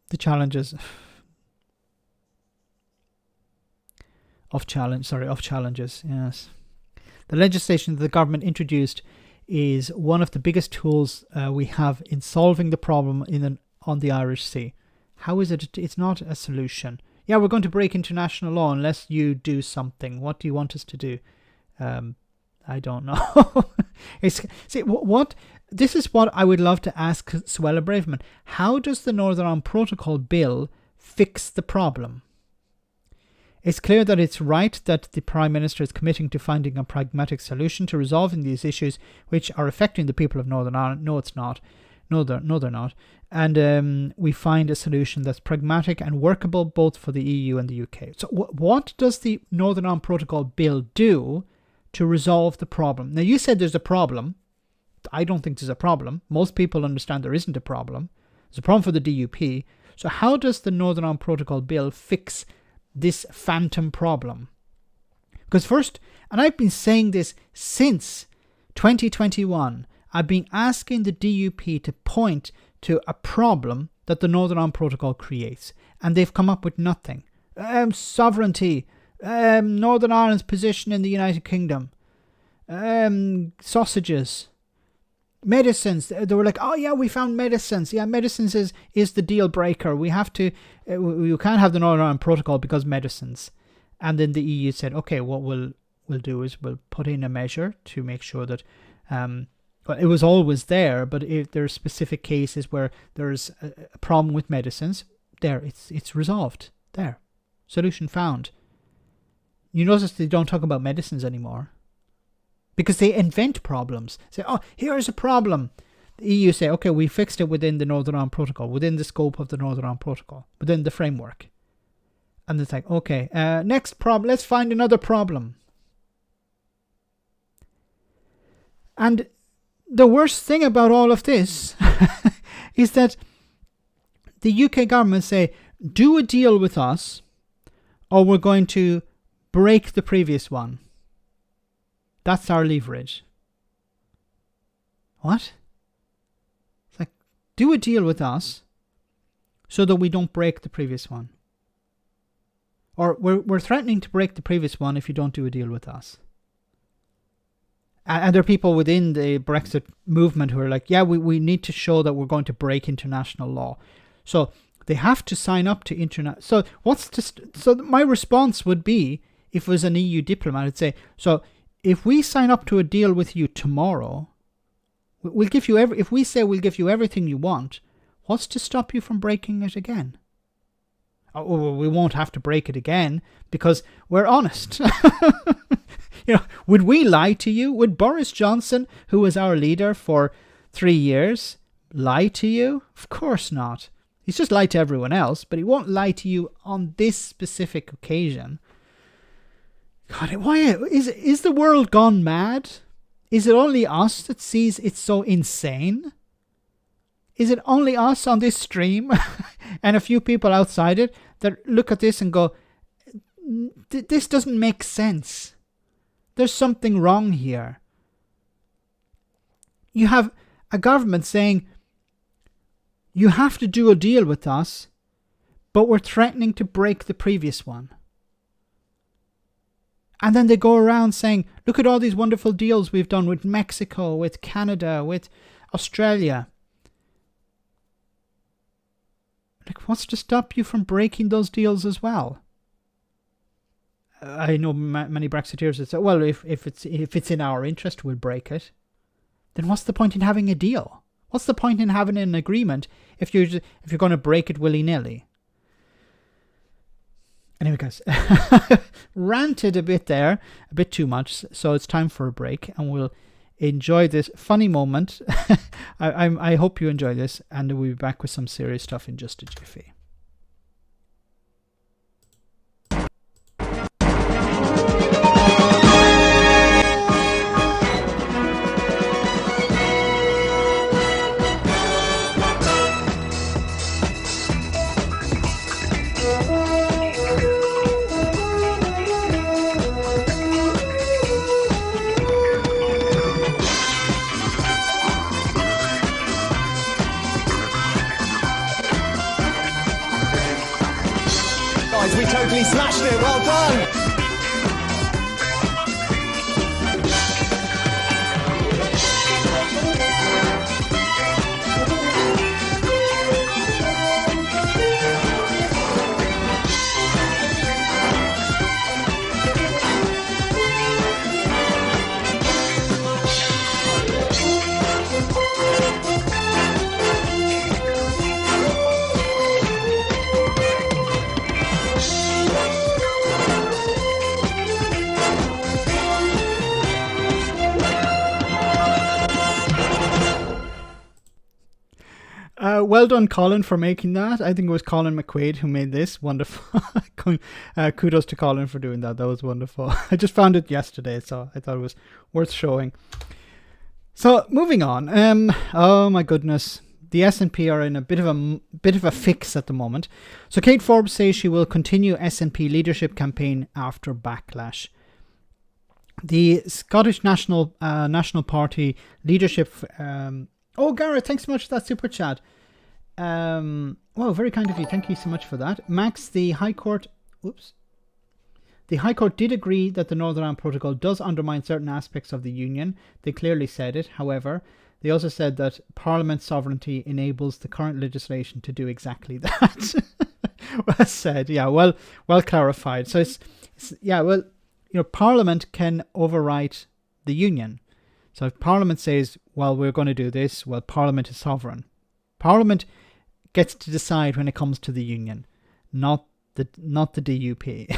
Speaker 1: The challenges of challenges, yes. The legislation that the government introduced is one of the biggest tools we have in solving the problem on the Irish Sea. How is it? It's not a solution. Yeah, we're going to break international law unless you do something. What do you want us to do? I don't know. This is what I would love to ask Suella Braverman. How does the Northern Ireland Protocol Bill fix the problem? It's clear that it's right that the Prime Minister is committing to finding a pragmatic solution to resolving these issues which are affecting the people of Northern Ireland. No, it's not. No, they're not. And we find a solution that's pragmatic and workable both for the EU and the UK. So what does the Northern Ireland Protocol Bill do to resolve the problem? Now, you said there's a problem. I don't think there's a problem. Most people understand there isn't a problem. It's a problem for the DUP. So how does the Northern Ireland Protocol Bill fix this phantom problem? Because first, and I've been saying this since 2021, I've been asking the DUP to point to a problem that the Northern Ireland Protocol creates, and they've come up with nothing. Sovereignty, Northern Ireland's position in the United Kingdom, sausages, medicines. They were like, oh yeah, we found medicines. Yeah, medicines is the deal breaker. We have to, you can't have the Northern Ireland Protocol because medicines. And then the EU said, okay, what we'll do is we'll put in a measure to make sure that, well, it was always there, but if there's specific cases where there's a problem with medicines, there, it's resolved. There, solution found. You notice they don't talk about medicines anymore because they invent problems. Say, oh, here's a problem. The EU say, okay, we fixed it within the Northern Ireland Protocol, within the scope of the Northern Ireland Protocol, within the framework. And it's like, okay, next problem, let's find another problem. And the worst thing about all of this is that the UK government say, do a deal with us or we're going to break the previous one. That's our leverage. What? It's like, do a deal with us so that we don't break the previous one. Or we're threatening to break the previous one if you don't do a deal with us. And there are people within the Brexit movement who are like, yeah, we need to show that we're going to break international law. So they have to sign up to international. So my response would be, if it was an EU diplomat, I'd say, so if we sign up to a deal with you tomorrow, we'll give you if we say we'll give you everything you want, what's to stop you from breaking it again? Oh, well, we won't have to break it again because we're honest. Would we lie to you? Would Boris Johnson, who was our leader for 3 years, lie to you? Of course not. He's just lied to everyone else, but he won't lie to you on this specific occasion. God, why is the world gone mad? Is it only us that sees it's so insane? Is it only us on this stream and a few people outside it that look at this and go, this doesn't make sense. There's something wrong here. You have a government saying, you have to do a deal with us, but we're threatening to break the previous one. And then they go around saying, look at all these wonderful deals we've done with Mexico, with Canada, with Australia. Like, what's to stop you from breaking those deals as well? I know many Brexiteers that say, well, if it's in our interest, we'll break it. Then what's the point in having a deal? What's the point in having an agreement if you're going to break it willy-nilly? Anyway, guys, ranted a bit there, a bit too much, so it's time for a break, and we'll enjoy this funny moment. I hope you enjoy this, and we'll be back with some serious stuff in just a jiffy.
Speaker 8: We totally smashed it, well done!
Speaker 1: Well done, Colin, for making that. I think it was Colin McQuaid who made this. Wonderful. Kudos to Colin for doing that. That was wonderful. I just found it yesterday, so I thought it was worth showing. So, moving on. Oh, my goodness. the SNP are in a bit of a fix at the moment. So Kate Forbes says she will continue SNP leadership campaign after backlash. The Scottish National Party leadership. Gareth, thanks so much for that super chat. Well, very kind of you. Thank you so much for that, Max. The High Court. The High Court did agree that the Northern Ireland Protocol does undermine certain aspects of the Union. They clearly said it. However, they also said that Parliament's sovereignty enables the current legislation to do exactly that. Well said. Yeah, well clarified. So Parliament can overwrite the Union. So if Parliament says, well, we're going to do this, well, Parliament is sovereign. Parliament gets to decide when it comes to the Union, not the DUP.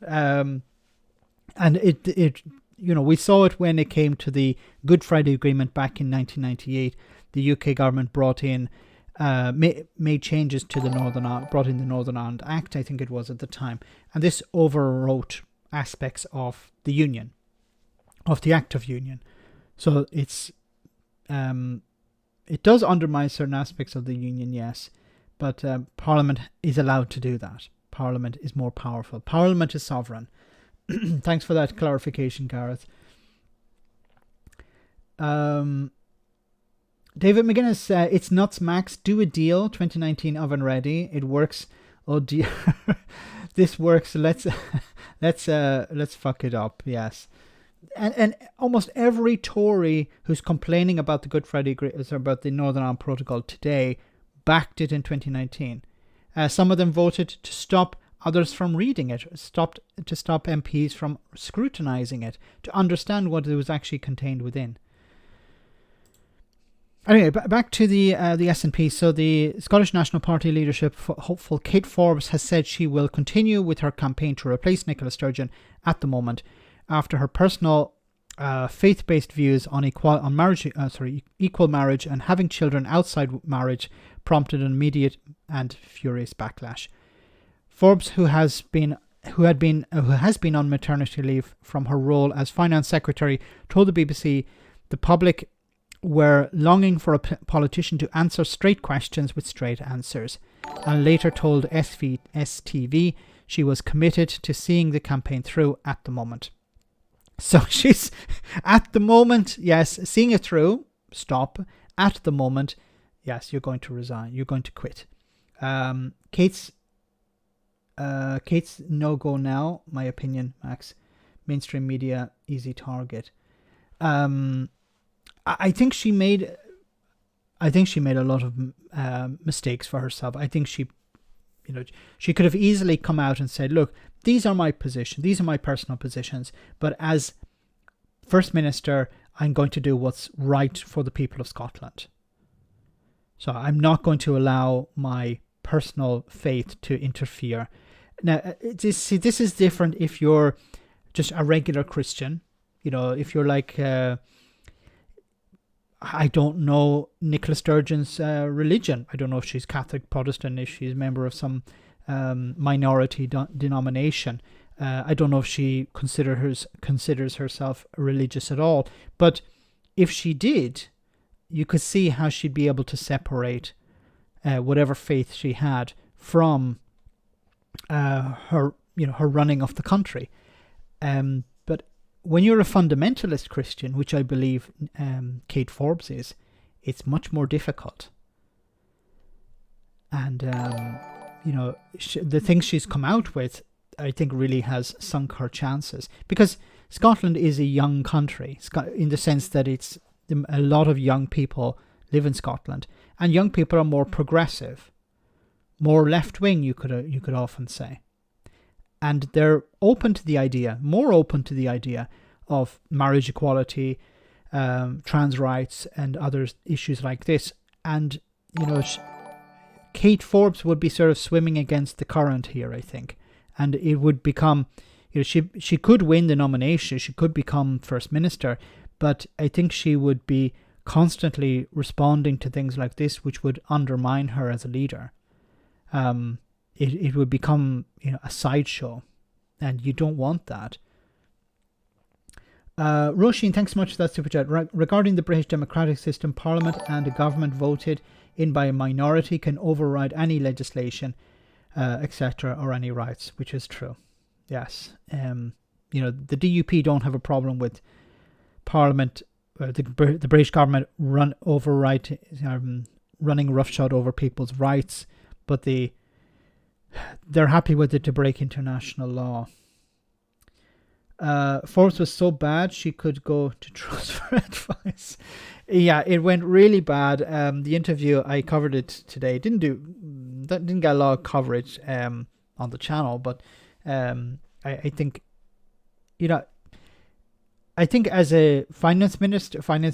Speaker 1: And it we saw it when it came to the Good Friday Agreement back in 1998. The UK government brought in made changes to brought in the Northern Ireland Act, I think it was at the time, and this overwrote aspects of the Union, of the Act of Union. So it does undermine certain aspects of the Union, yes, but Parliament is allowed to do that. Parliament is more powerful. Parliament is sovereign. Thanks for that clarification, Gareth. David McGuinness, it's nuts, Max. Do a deal. 2019 oven ready. It works. Oh dear, this works. Let's fuck it up. Yes, and almost every Tory who's complaining about the Good Friday about the Northern Ireland Protocol today backed it in 2019. Some of them voted to stop others from reading it, to stop MPs from scrutinising it, to understand what it was actually contained within. Anyway, back to the SNP. So the Scottish National Party leadership hopeful Kate Forbes has said she will continue with her campaign to replace Nicola Sturgeon at the moment, after her personal faith-based views on equal marriage and having children outside marriage prompted an immediate and furious backlash. Forbes, who has been on maternity leave from her role as finance secretary, told the BBC the public were longing for a politician to answer straight questions with straight answers, and later told STV she was committed to seeing the campaign through at the moment. So she's, at the moment, yes, seeing it through, stop. At the moment, yes, you're going to resign, you're going to quit. Kate's no-go now, my opinion, Max. Mainstream media, easy target. I think she made a lot of mistakes for herself. I think she could have easily come out and said, look, these are my positions, these are my personal positions, but as First Minister, I'm going to do what's right for the people of Scotland. So I'm not going to allow my personal faith to interfere. Now, this is different if you're just a regular Christian. If you're like... I don't know Nicola Sturgeon's religion. I don't know if she's Catholic, Protestant, if she's a member of some minority denomination. I don't know if she considers herself religious at all. But if she did, you could see how she'd be able to separate whatever faith she had from her running of the country. But when you're a fundamentalist Christian, which I believe Kate Forbes is, it's much more difficult. And, the things she's come out with, I think really has sunk her chances. Because Scotland is a young country, in the sense that a lot of young people live in Scotland. And young people are more progressive, more left-wing, you could often say. And they're more open to the idea of marriage equality, trans rights, and other issues like this. And, Kate Forbes would be sort of swimming against the current here, I think. And it would become, she could win the nomination, she could become First Minister, but I think she would be constantly responding to things like this, which would undermine her as a leader. It would become a sideshow, and you don't want that. Roisin, thanks so much for that super chat. Regarding the British democratic system, Parliament and the government voted in by a minority can override any legislation, etc., or any rights, which is true. Yes. The DUP don't have a problem with Parliament, the British government running roughshod over people's rights, but they're happy with it to break international law. Forbes was so bad she could go to trust for advice. Yeah, it went really bad. The interview, I covered it today. Didn't get a lot of coverage on the channel, but I think, I think as a finance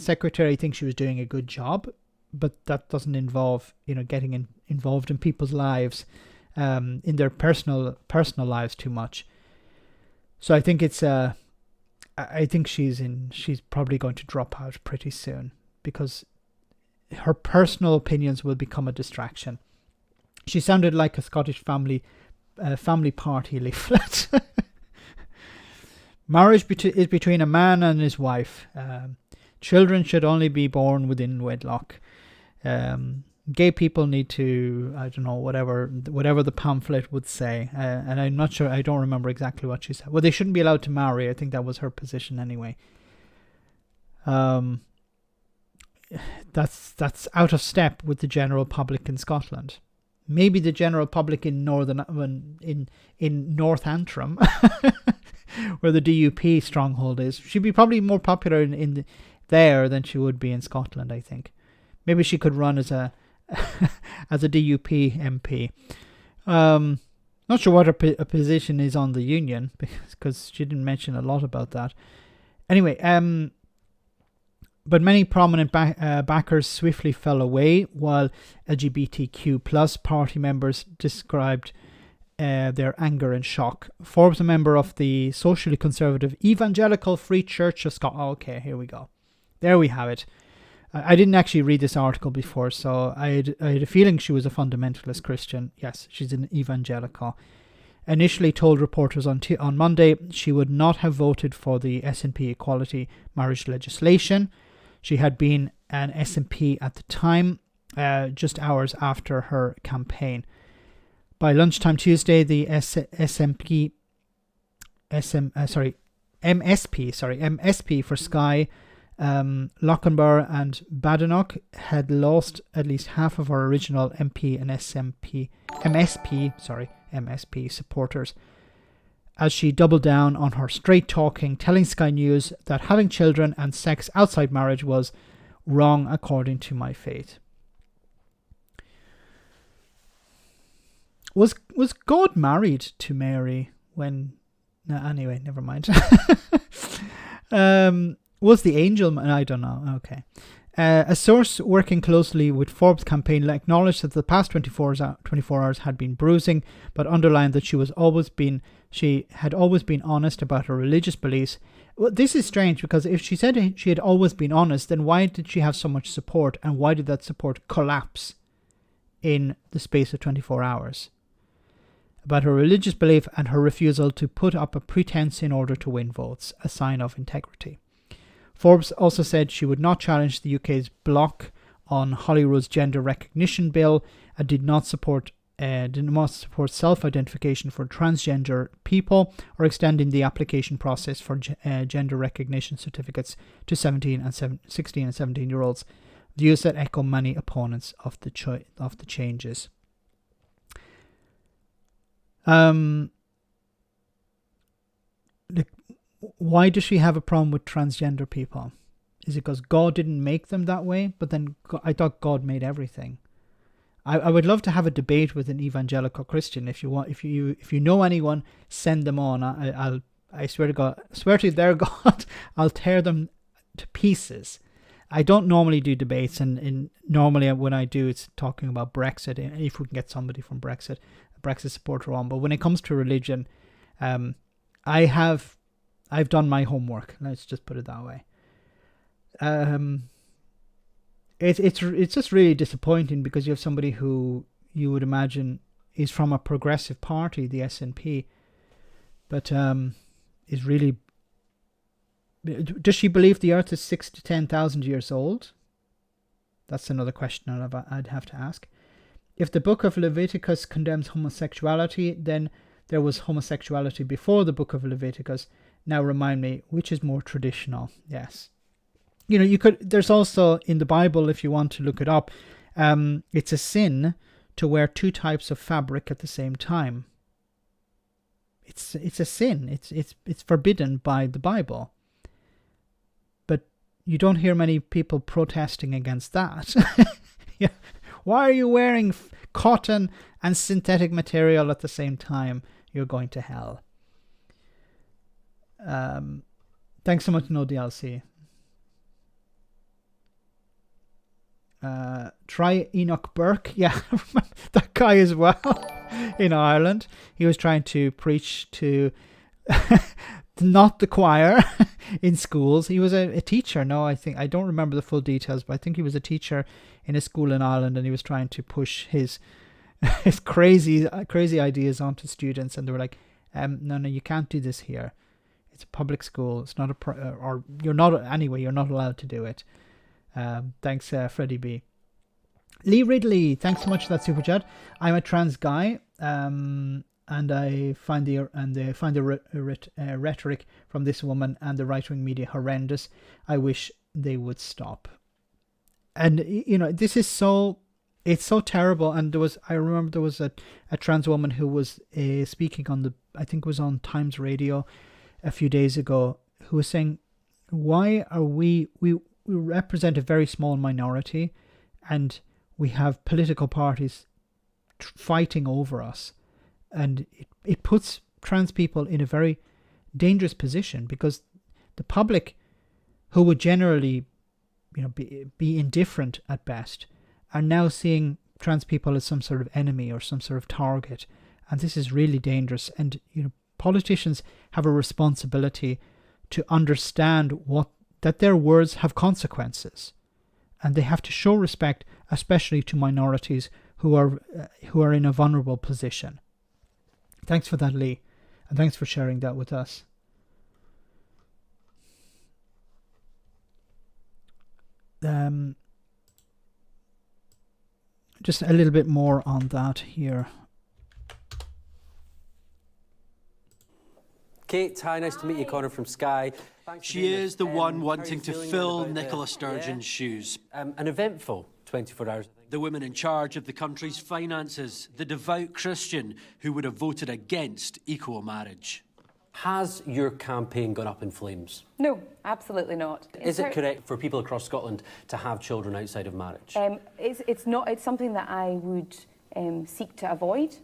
Speaker 1: secretary, I think she was doing a good job, but that doesn't involve getting involved in people's lives, in their personal lives too much. So I think I think she's probably going to drop out pretty soon because her personal opinions will become a distraction. She sounded like a Scottish family party leaflet. Marriage is between a man and his wife. Children should only be born within wedlock. Gay people need to, I don't know, whatever the pamphlet would say. And I'm not sure, I don't remember exactly what she said. Well, they shouldn't be allowed to marry. I think that was her position anyway. That's out of step with the general public in Scotland. Maybe the general public in in North Antrim, where the DUP stronghold is. She'd be probably more popular in there than she would be in Scotland, I think. Maybe she could run as a as a DUP MP. Not sure what her position is on the union, because she didn't mention a lot about that. Anyway, but many prominent backers swiftly fell away, while LGBTQ plus party members described their anger and shock. Forbes, a member of the socially conservative Evangelical Free Church of Scotland. Oh, okay, here we go. There we have it. I didn't actually read this article before, so I had a feeling she was a fundamentalist Christian. Yes, she's an evangelical. Initially told reporters on Monday she would not have voted for the SNP equality marriage legislation. She had been an SNP at the time, just hours after her campaign. By lunchtime Tuesday, the MSP for Skye, Lochinvar and Badenoch had lost at least half of our original MP and MSP supporters, as she doubled down on her straight talking, telling Sky News that having children and sex outside marriage was wrong according to my faith. Was God married to Mary when... No, anyway, never mind. Was the angel... I don't know. Okay. A source working closely with Forbes' campaign acknowledged that the past 24 hours had been bruising, but underlined that she had always been honest about her religious beliefs. Well, this is strange, because if she said she had always been honest, then why did she have so much support, and why did that support collapse in the space of 24 hours? About her religious belief and her refusal to put up a pretense in order to win votes, a sign of integrity. Forbes also said she would not challenge the UK's block on Holyrood's gender recognition bill and did not support self-identification for transgender people or extending the application process for gender recognition certificates to 16 and 17-year-olds, views that echo many opponents of the changes. Why does she have a problem with transgender people? Is it because God didn't make them that way? But then I thought God made everything. I would love to have a debate with an evangelical Christian. If you want, if you know anyone, send them on. I swear to God, swear to their God, I'll tear them to pieces. I don't normally do debates, and normally when I do, it's talking about Brexit. If we can get somebody from Brexit, a Brexit supporter on. But when it comes to religion, I've done my homework. Let's just put it that way. It's just really disappointing, because you have somebody who you would imagine is from a progressive party, the SNP, but is really Does she believe the earth is 6 to 10,000 years old? That's another question I'd have to ask. If the book of Leviticus condemns homosexuality, then there was homosexuality before the book of Leviticus. Now remind me, which is more traditional? Yes. There's also in the Bible, if you want to look it up, it's a sin to wear 2 types of fabric at the same time. It's a sin. It's forbidden by the Bible. But you don't hear many people protesting against that. Yeah. Why are you wearing cotton and synthetic material at the same time? You're going to hell. Thanks so much, No DLC. Try Enoch Burke. Yeah, that guy as well in Ireland. He was trying to preach to not the choir in schools. He was a teacher. No, I don't remember the full details, but I think he was a teacher in a school in Ireland, and he was trying to push his crazy ideas onto students, and they were like, no, you can't do this here. It's a public school. It's not or you're not anyway. You're not allowed to do it. Thanks, Freddie B. Lee Ridley, thanks so much for that super chat. I'm a trans guy, and I find the rhetoric from this woman and the right-wing media horrendous. I wish they would stop. And this is it's so terrible. And I remember there was a trans woman who was speaking on I think it was on Times Radio a few days ago, who was saying, why are we represent a very small minority, and we have political parties fighting over us, and it puts trans people in a very dangerous position, because the public, who would generally be indifferent at best, are now seeing trans people as some sort of enemy or some sort of target, and this is really dangerous. And politicians have a responsibility to understand that their words have consequences, and they have to show respect, especially to minorities who are in a vulnerable position. Thanks for that, Lee, and thanks for sharing that with us. Just a little bit more on that here.
Speaker 9: Kate, hi, nice to meet you. Connor from Sky.
Speaker 10: She is the one wanting to fill Nicola Sturgeon's shoes.
Speaker 9: An eventful 24 hours.
Speaker 10: The woman in charge of the country's finances, the devout Christian who would have voted against equal marriage.
Speaker 9: Has your campaign gone up in flames?
Speaker 11: No, absolutely not.
Speaker 9: Is it correct for people across Scotland to have children outside of marriage?
Speaker 11: It's not. It's something that I would seek to avoid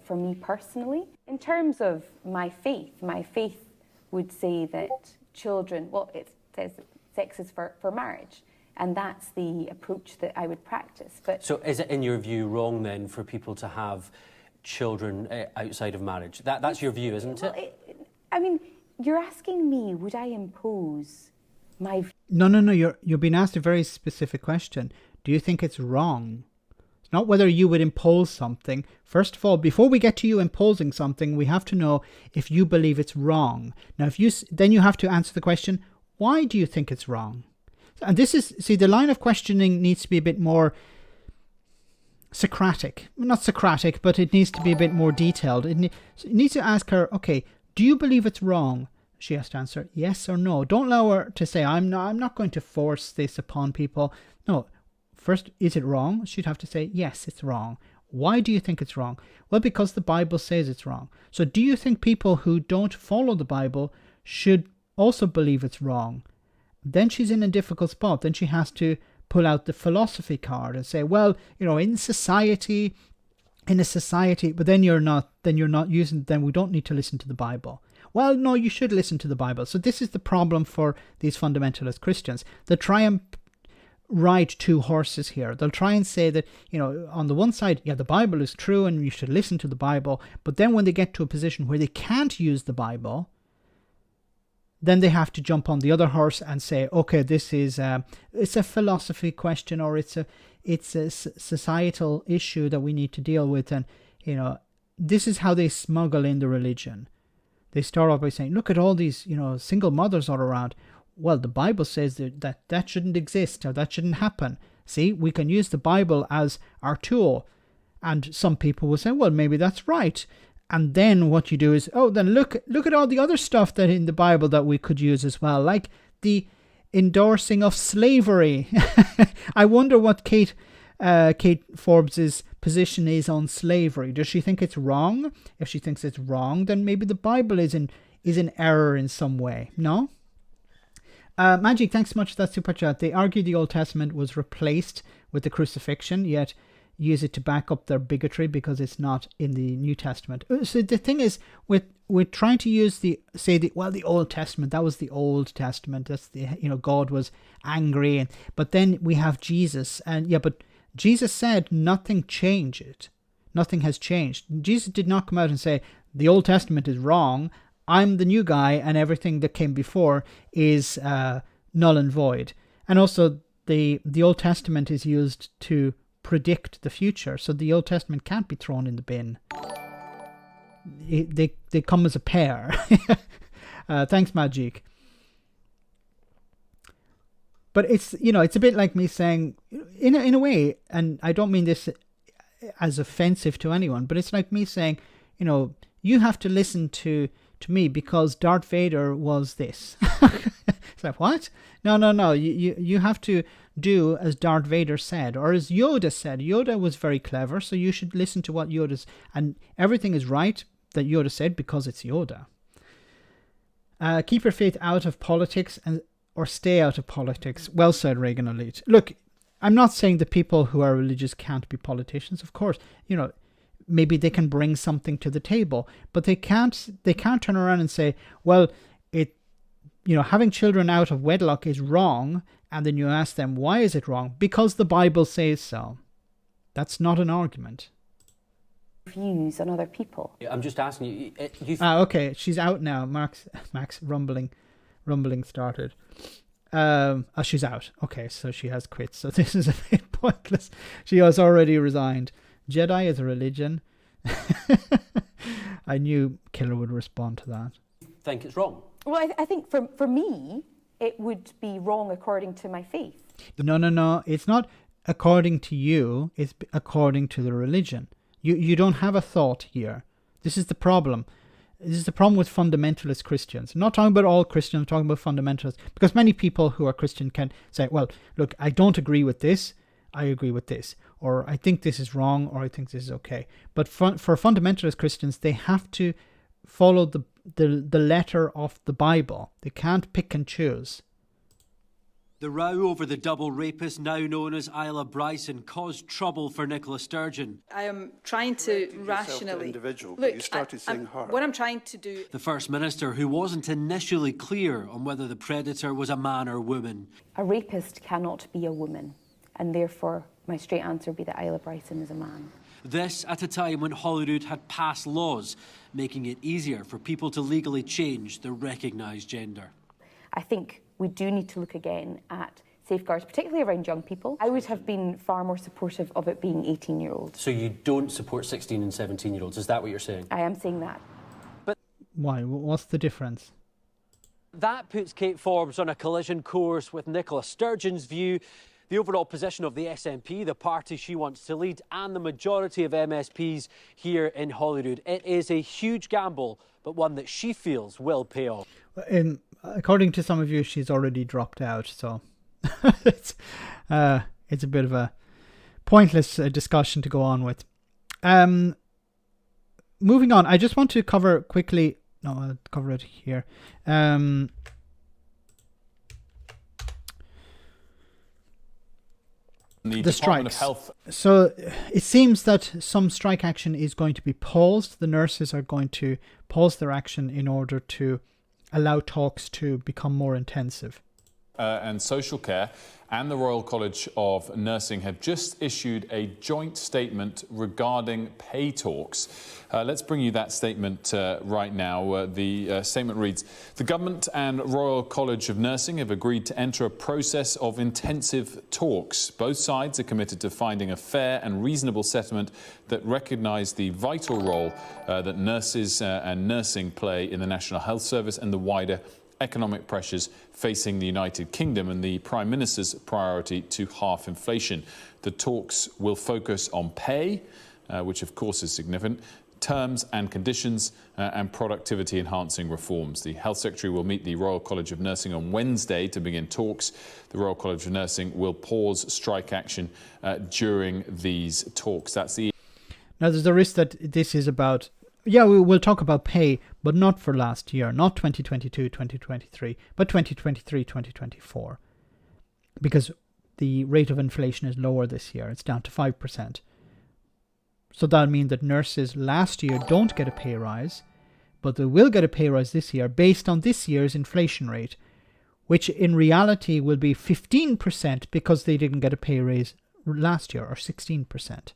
Speaker 11: for me personally. In terms of my faith would say that children, it says sex is for marriage, and that's the approach that I would practice. But
Speaker 9: so is it, in your view, wrong then for people to have children outside of marriage? That's your view, isn't it?
Speaker 11: I mean, you're asking me, would I impose my view?
Speaker 1: No. You're being asked a very specific question. Do you think it's wrong? It's not whether you would impose something. First of all, before we get to you imposing something, we have to know if you believe it's wrong. Now, then you have to answer the question, why do you think it's wrong? And the line of questioning needs to be a bit more Socratic. Not Socratic, but it needs to be a bit more detailed. You need to ask her, okay, do you believe it's wrong? She has to answer yes or no. Don't allow her to say, I'm not going to force this upon people. No. First, is it wrong? She'd have to say, yes, it's wrong. Why do you think it's wrong? Well, because the Bible says it's wrong. So do you think people who don't follow the Bible should also believe it's wrong? Then she's in a difficult spot. Then she has to pull out the philosophy card and say, well, in a society, but then we don't need to listen to the Bible. Well, no, you should listen to the Bible. So this is the problem for these fundamentalist Christians. They try and ride two horses here. They'll try and say that, on the one side, yeah, the Bible is true and you should listen to the Bible. But then when they get to a position where they can't use the Bible, then they have to jump on the other horse and say, okay, this is it's a philosophy question, or it's a societal issue that we need to deal with. And, this is how they smuggle in the religion. They start off by saying, look at all these, single mothers all around. well, the Bible says that shouldn't exist, or that shouldn't happen. See, we can use the Bible as our tool. And some people will say, well, maybe that's right. And then what you do is, oh, then look at all the other stuff that in the Bible that we could use as well, like the endorsing of slavery. I wonder what Kate Forbes's position is on slavery. Does she think it's wrong? If she thinks it's wrong, then maybe the Bible is in error in some way. No? Magic, thanks so much for that super chat. They argue the Old Testament was replaced with the crucifixion, yet use it to back up their bigotry because it's not in the New Testament. So the thing is, we're trying to use the Old Testament, that was the Old Testament. That's God was angry, but then we have Jesus, but Jesus said nothing changed. Nothing has changed. Jesus did not come out and say the Old Testament is wrong. I'm the new guy, and everything that came before is null and void. And also, the Old Testament is used to predict the future, so the Old Testament can't be thrown in the bin. They come as a pair. Thanks, Magic. But it's a bit like me saying, in a way, and I don't mean this as offensive to anyone, but it's like me saying, you have to listen to me because Darth Vader was this. It's like, what? No. You have to do as Darth Vader said, or as Yoda said. Yoda was very clever, so you should listen to what Yoda's, and everything is right that Yoda said because it's Yoda. Keep your faith out of politics or stay out of politics. Well said, Reagan Elite. Look, I'm not saying that people who are religious can't be politicians. Of course, maybe they can bring something to the table, but they can't turn around and say, well, having children out of wedlock is wrong, and then you ask them, why is it wrong? Because the Bible says so. That's not an argument.
Speaker 11: Views on other people.
Speaker 9: I'm just asking you.
Speaker 1: Okay, she's out now. Max rumbling started. She's out. Okay, so she has quit. So this is a bit pointless. She has already resigned. Jedi is a religion. I knew Killer would respond to that.
Speaker 9: Think it's wrong?
Speaker 11: Well, I think for me, it would be wrong according to my faith.
Speaker 1: No. It's not according to you. It's according to the religion. You don't have a thought here. This is the problem. This is the problem with fundamentalist Christians. I'm not talking about all Christians, I'm talking about fundamentalists. Because many people who are Christian can say, well, look, I don't agree with this, I agree with this. Or I think this is wrong, or I think this is okay. But for fundamentalist Christians, they have to follow the letter of the Bible. They can't pick and choose.
Speaker 10: The row over the double rapist, now known as Isla Bryson, caused trouble for Nicola Sturgeon.
Speaker 12: I am trying to rationally...
Speaker 13: Look, you started saying her.
Speaker 12: What I'm trying to do...
Speaker 10: The First Minister, who wasn't initially clear on whether the predator was a man or woman.
Speaker 11: A rapist cannot be a woman, and therefore my straight answer would be that Isla Bryson is a man.
Speaker 10: This at a time when Holyrood had passed laws, making it easier for people to legally change their recognised gender.
Speaker 11: I think we do need to look again at safeguards, particularly around young people. I would have been far more supportive of it being 18-year-olds.
Speaker 9: So you don't support 16 and 17-year-olds, is that what you're saying?
Speaker 11: I am saying that.
Speaker 10: But
Speaker 1: why? What's the difference?
Speaker 10: That puts Kate Forbes on a collision course with Nicola Sturgeon's view, the overall position of the SNP, the party she wants to lead, and the majority of MSPs here in Holyrood. It is a huge gamble, but one that she feels will pay off.
Speaker 1: According to some of you, she's already dropped out, so it's a bit of a pointless discussion to go on with. Moving on, I just want to cover quickly... No, I'll cover it here. The strikes. So it seems that some strike action is going to be paused. The nurses are going to pause their action in order to allow talks to become more intensive.
Speaker 14: And social care and the Royal College of Nursing have just issued a joint statement regarding pay talks. Let's bring you that statement right now. The statement reads, the Government and Royal College of Nursing have agreed to enter a process of intensive talks. Both sides are committed to finding a fair and reasonable settlement that recognise the vital role that nurses and nursing play in the National Health Service and the wider economic pressures facing the United Kingdom and the Prime Minister's priority to halve inflation. The talks will focus on pay, which of course is significant, terms and conditions, and productivity-enhancing reforms. The Health Secretary will meet the Royal College of Nursing on Wednesday to begin talks. The Royal College of Nursing will pause strike action during these talks. That's the...
Speaker 1: Now, there's a risk that this is about... Yeah, we'll talk about pay, but not for last year, not 2022, 2023, but 2023, 2024. Because the rate of inflation is lower this year. It's down to 5%. So that'll mean that nurses last year don't get a pay rise, but they will get a pay rise this year based on this year's inflation rate, which in reality will be 15% because they didn't get a pay raise last year, or 16%,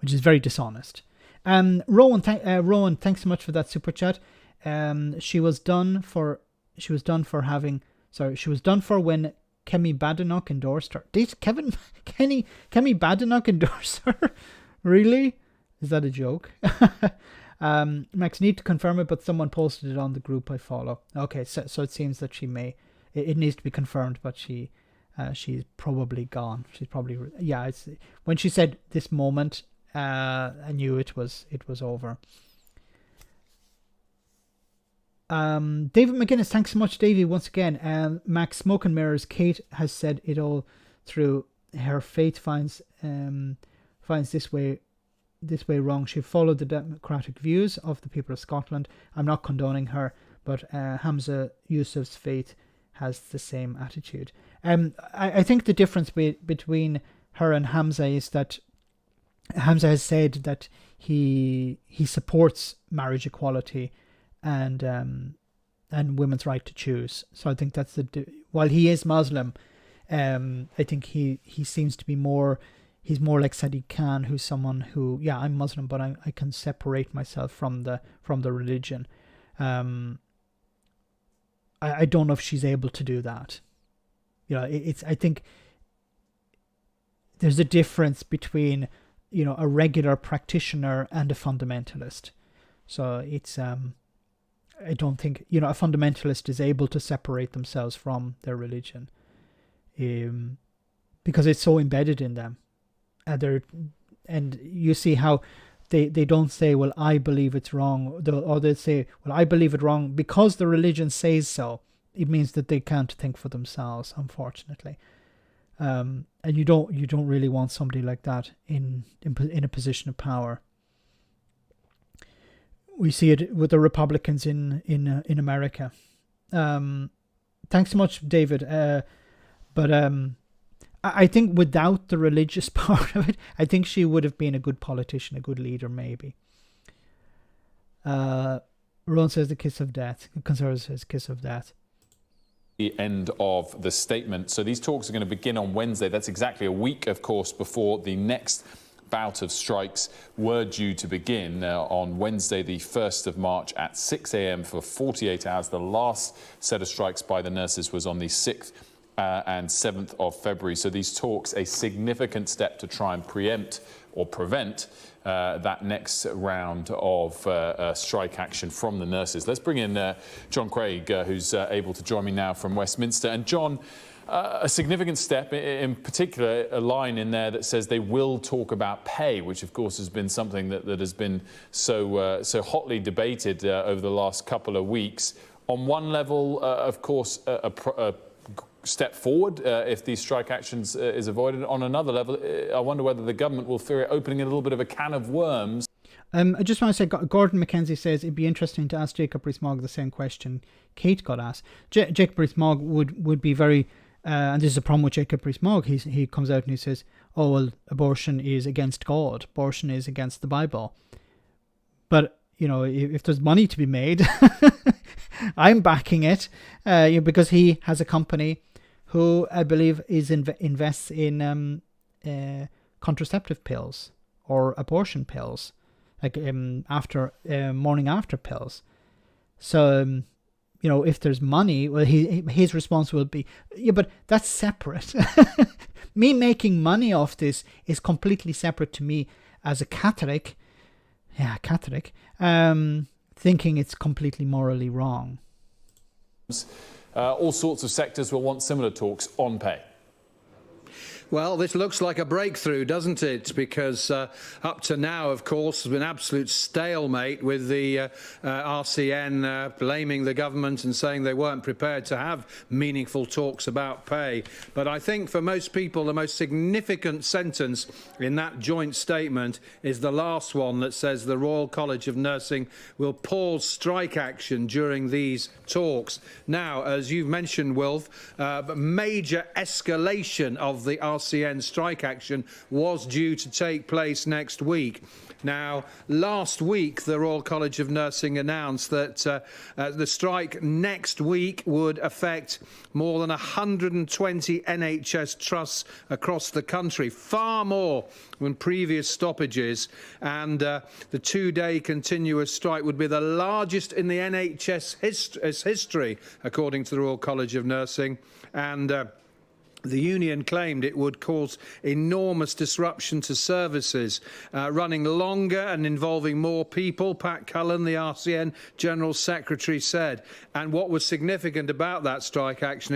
Speaker 1: which is very dishonest. Rowan, thanks so much for that super chat. She was done for when Kemi Badenoch endorsed her. Did Kemi Badenoch endorse her? Really? Is that a joke? Max, need to confirm it, but someone posted it on the group I follow. Okay, so it seems that she may. It needs to be confirmed, but she's probably gone. She's probably It's when she said this moment, I knew it was over. David McGuinness, thanks so much, Davey, once again. Max, smoke and mirrors. Kate has said it all through. Her fate finds this way wrong. She followed the democratic views of the people of Scotland. I'm not condoning her, but Hamza Yousaf's fate has the same attitude. I think the difference between her and Hamza is that Hamza has said that he supports marriage equality and women's right to choose. So I think that's while he is Muslim, I think he seems to be more. He's more like Sadiq Khan, who's someone who, I'm Muslim, but I can separate myself from the religion. I don't know if she's able to do that. I think there's a difference between, a regular practitioner and a fundamentalist. So it's, I don't think, a fundamentalist is able to separate themselves from their religion, because it's so embedded in them. And you see how they don't say, well, I believe it's wrong, or they say, well, I believe it wrong because the religion says so. It means that they can't think for themselves, unfortunately. And you don't really want somebody like that in a position of power. We see it with the Republicans in America. Thanks so much, David. But I think without the religious part of it, I think she would have been a good politician, a good leader, maybe. Ron says the kiss of death. Conservative says kiss of death.
Speaker 14: The end of the statement. So these talks are going to begin on Wednesday. That's exactly a week, of course, before the next bout of strikes were due to begin on Wednesday, the 1st of March at 6 a.m. for 48 hours. The last set of strikes by the nurses was on the 6th and 7th of February. So these talks, a significant step to try and preempt or prevent that next round of strike action from the nurses. Let's bring in John Craig, who's able to join me now from Westminster. And John, a significant step, in particular, a line in there that says they will talk about pay, which of course has been something that has been so hotly debated over the last couple of weeks. On one level, of course, a step forward if these strike actions is avoided. On another level, I wonder whether the government will fear it opening a little bit of a can of worms.
Speaker 1: I just want to say, Gordon McKenzie says it'd be interesting to ask Jacob Rees-Mogg the same question Kate got asked. Jacob Rees-Mogg would be very, and this is a problem with Jacob Rees-Mogg, he comes out and he says, oh, well, abortion is against God, abortion is against the Bible. But, if there's money to be made, I'm backing it, because he has a company who I believe invests in contraceptive pills or abortion pills, like morning after pills. So if there's money, well, his response will be, but that's separate. Me making money off this is completely separate to me as a Catholic. Yeah, Catholic. Thinking it's completely morally wrong.
Speaker 14: All sorts of sectors will want similar talks on pay.
Speaker 15: Well, this looks like a breakthrough, doesn't it? Because up to now, of course, there's been absolute stalemate with the RCN blaming the government and saying they weren't prepared to have meaningful talks about pay. But I think for most people, the most significant sentence in that joint statement is the last one that says the Royal College of Nursing will pause strike action during these talks. Now, as you've mentioned, Wilf, major escalation of the RCN strike action was due to take place next week. Now, last week, the Royal College of Nursing announced that the strike next week would affect more than 120 NHS trusts across the country, far more than previous stoppages. And the two-day continuous strike would be the largest in the NHS history, according to the Royal College of Nursing. And the union claimed it would cause enormous disruption to services, running longer and involving more people, Pat Cullen, the RCN General Secretary, said. And what was significant about that strike action,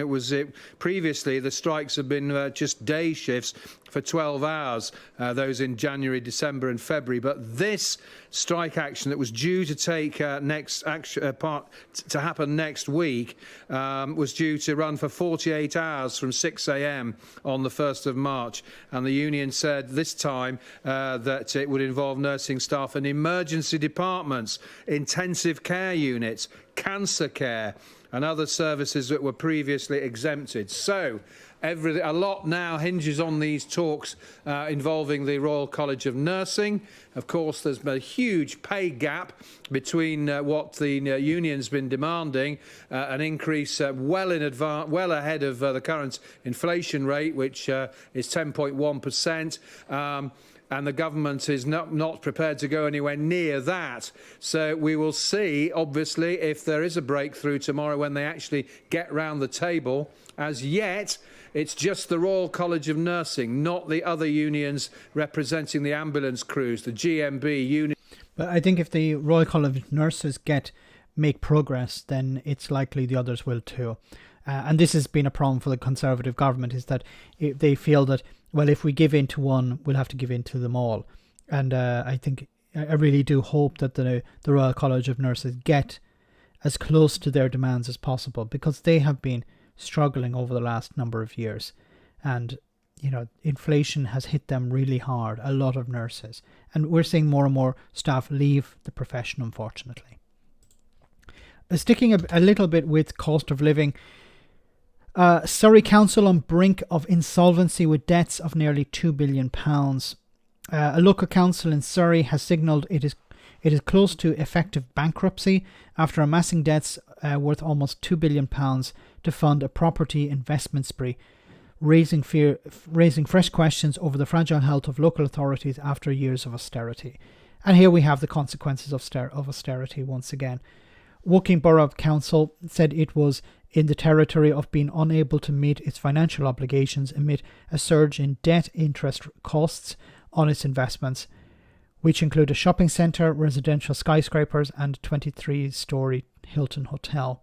Speaker 15: previously the strikes have been just day shifts for 12 hours, those in January, December and February. But this strike action that was due to take to happen next week was due to run for 48 hours from 6 a.m. on the 1st of March. And the union said this time that it would involve nursing staff in emergency departments, intensive care units, cancer care and other services that were previously exempted. So a lot now hinges on these talks involving the Royal College of Nursing. Of course, there's been a huge pay gap between what the union's been demanding, an increase well ahead of the current inflation rate, which is 10.1%. And the government is not prepared to go anywhere near that. So we will see, obviously, if there is a breakthrough tomorrow when they actually get round the table. As yet, it's just the Royal College of Nursing, not the other unions representing the ambulance crews, the GMB union.
Speaker 1: But I think if the Royal College of Nurses make progress, then it's likely the others will too. And this has been a problem for the Conservative government, is that they feel that, well, if we give in to one, we'll have to give in to them all. And I really do hope that the Royal College of Nurses get as close to their demands as possible, because they have been struggling over the last number of years. And, inflation has hit them really hard, a lot of nurses. And we're seeing more and more staff leave the profession, unfortunately. Sticking a little bit with cost of living, Surrey Council on brink of insolvency with debts of nearly £2 billion. A local council in Surrey has signalled it is close to effective bankruptcy after amassing debts worth almost £2 billion to fund a property investment spree, raising fresh questions over the fragile health of local authorities after years of austerity. And here we have the consequences of austerity once again. Woking Borough Council said it was in the territory of being unable to meet its financial obligations amid a surge in debt interest costs on its investments, which include a shopping centre, residential skyscrapers and 23-storey Hilton Hotel.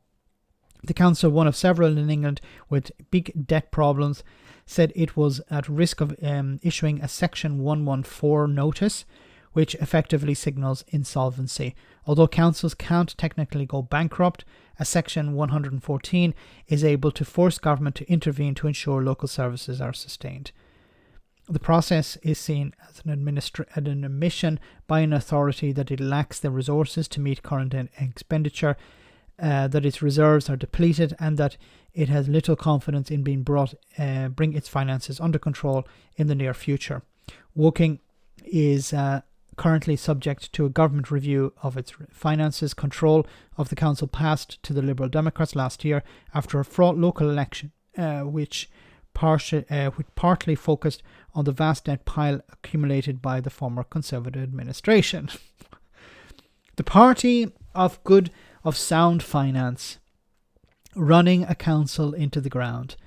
Speaker 1: The council, one of several in England with big debt problems, said it was at risk of issuing a Section 114 notice, which effectively signals insolvency. Although councils can't technically go bankrupt, a Section 114 is able to force government to intervene to ensure local services are sustained. The process is seen as an admission by an authority that it lacks the resources to meet current expenditure, that its reserves are depleted, and that it has little confidence in bring its finances under control in the near future. Woking is currently subject to a government review of its finances. Control of the council passed to the Liberal Democrats last year after a fraught local election, which partly focused on the vast debt pile accumulated by the former Conservative administration. The party of sound finance, running a council into the ground.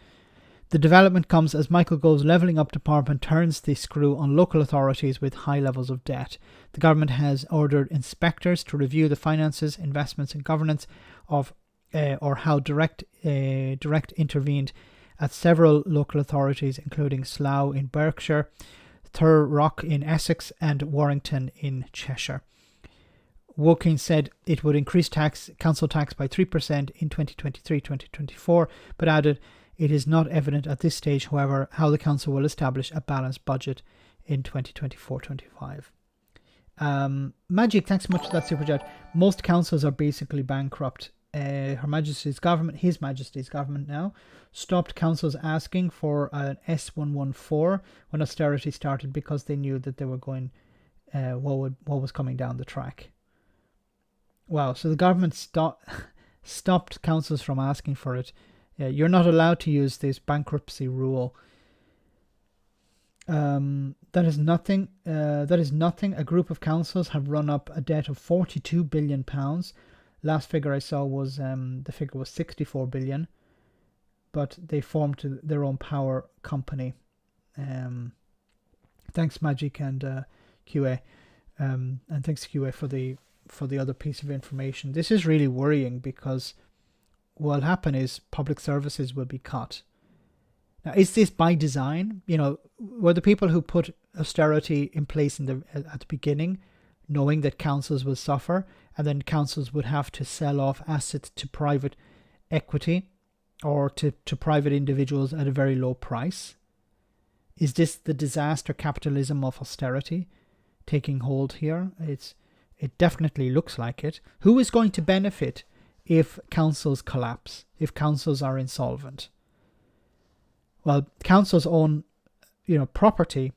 Speaker 1: The development comes as Michael Gove's Levelling Up department turns the screw on local authorities with high levels of debt. The government has ordered inspectors to review the finances, investments and governance of or how direct intervened at several local authorities, including Slough in Berkshire, Thurrock in Essex, and Warrington in Cheshire. Woking said it would increase council tax by 3% in 2023-2024, but added it is not evident at this stage, however, how the council will establish a balanced budget in 2024-25. Magic, thanks so much for that super chat. Most councils are basically bankrupt. His Majesty's government now stopped councils asking for an S114 when austerity started because they knew that they were going what was coming down the track. Wow, so the government stopped councils from asking for it. You're not allowed to use this bankruptcy rule. That is nothing. A group of councils have run up a debt of £42 billion. Last figure I saw was the figure was 64 billion, but they formed their own power company. Thanks Magic and QA, and thanks QA for the other piece of information. This is really worrying because what'll happen is public services will be cut. Now, is this by design? Were the people who put austerity in place at the beginning knowing that councils will suffer, and then councils would have to sell off assets to private equity or to private individuals at a very low price? Is this the disaster capitalism of austerity taking hold here? It definitely looks like it. Who is going to benefit if councils collapse, if councils are insolvent? Well, councils own, property,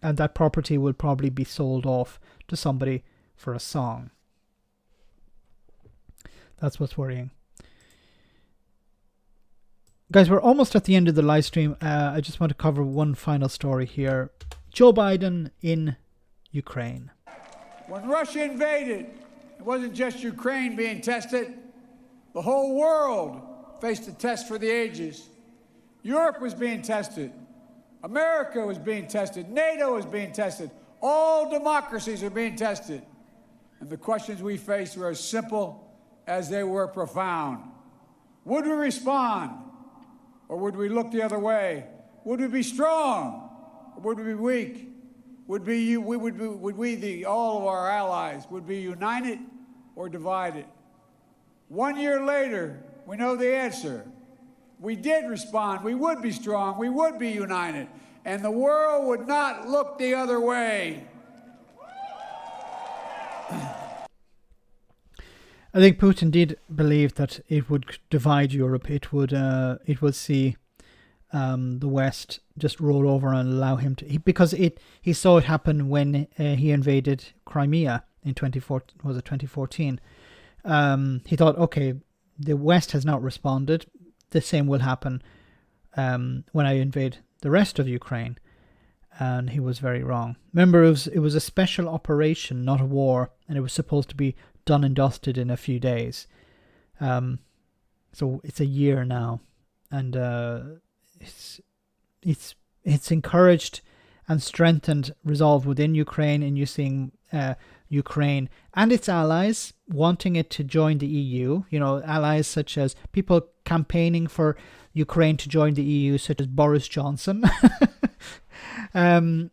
Speaker 1: and that property will probably be sold off to somebody for a song. That's what's worrying. Guys, we're almost at the end of the live stream. I just want to cover one final story here. Joe Biden in Ukraine.
Speaker 16: When Russia invaded, it wasn't just Ukraine being tested. The whole world faced a test for the ages. Europe was being tested. America was being tested. NATO was being tested. All democracies are being tested. And the questions we faced were as simple as they were profound. Would we respond? Or would we look the other way? Would we be strong? Or would we be weak? Would we, all of our allies, would be united or divided? 1 year later, we know the answer. We did respond. We would be strong. We would be united. And the world would not look the other way.
Speaker 1: I think Putin did believe that it would divide Europe. It would see the West just roll over and allow him to, because he saw it happen when he invaded Crimea in 2014. He thought, okay, the West has not responded. The same will happen when I invade the rest of Ukraine. And he was very wrong. Remember, it was a special operation, not a war, and it was supposed to be done and dusted in a few days. So it's a year now, and it's encouraged and strengthened resolve within Ukraine, and you're seeing Ukraine and its allies wanting it to join the EU. Allies such as people campaigning for Ukraine to join the EU, such as Boris Johnson, and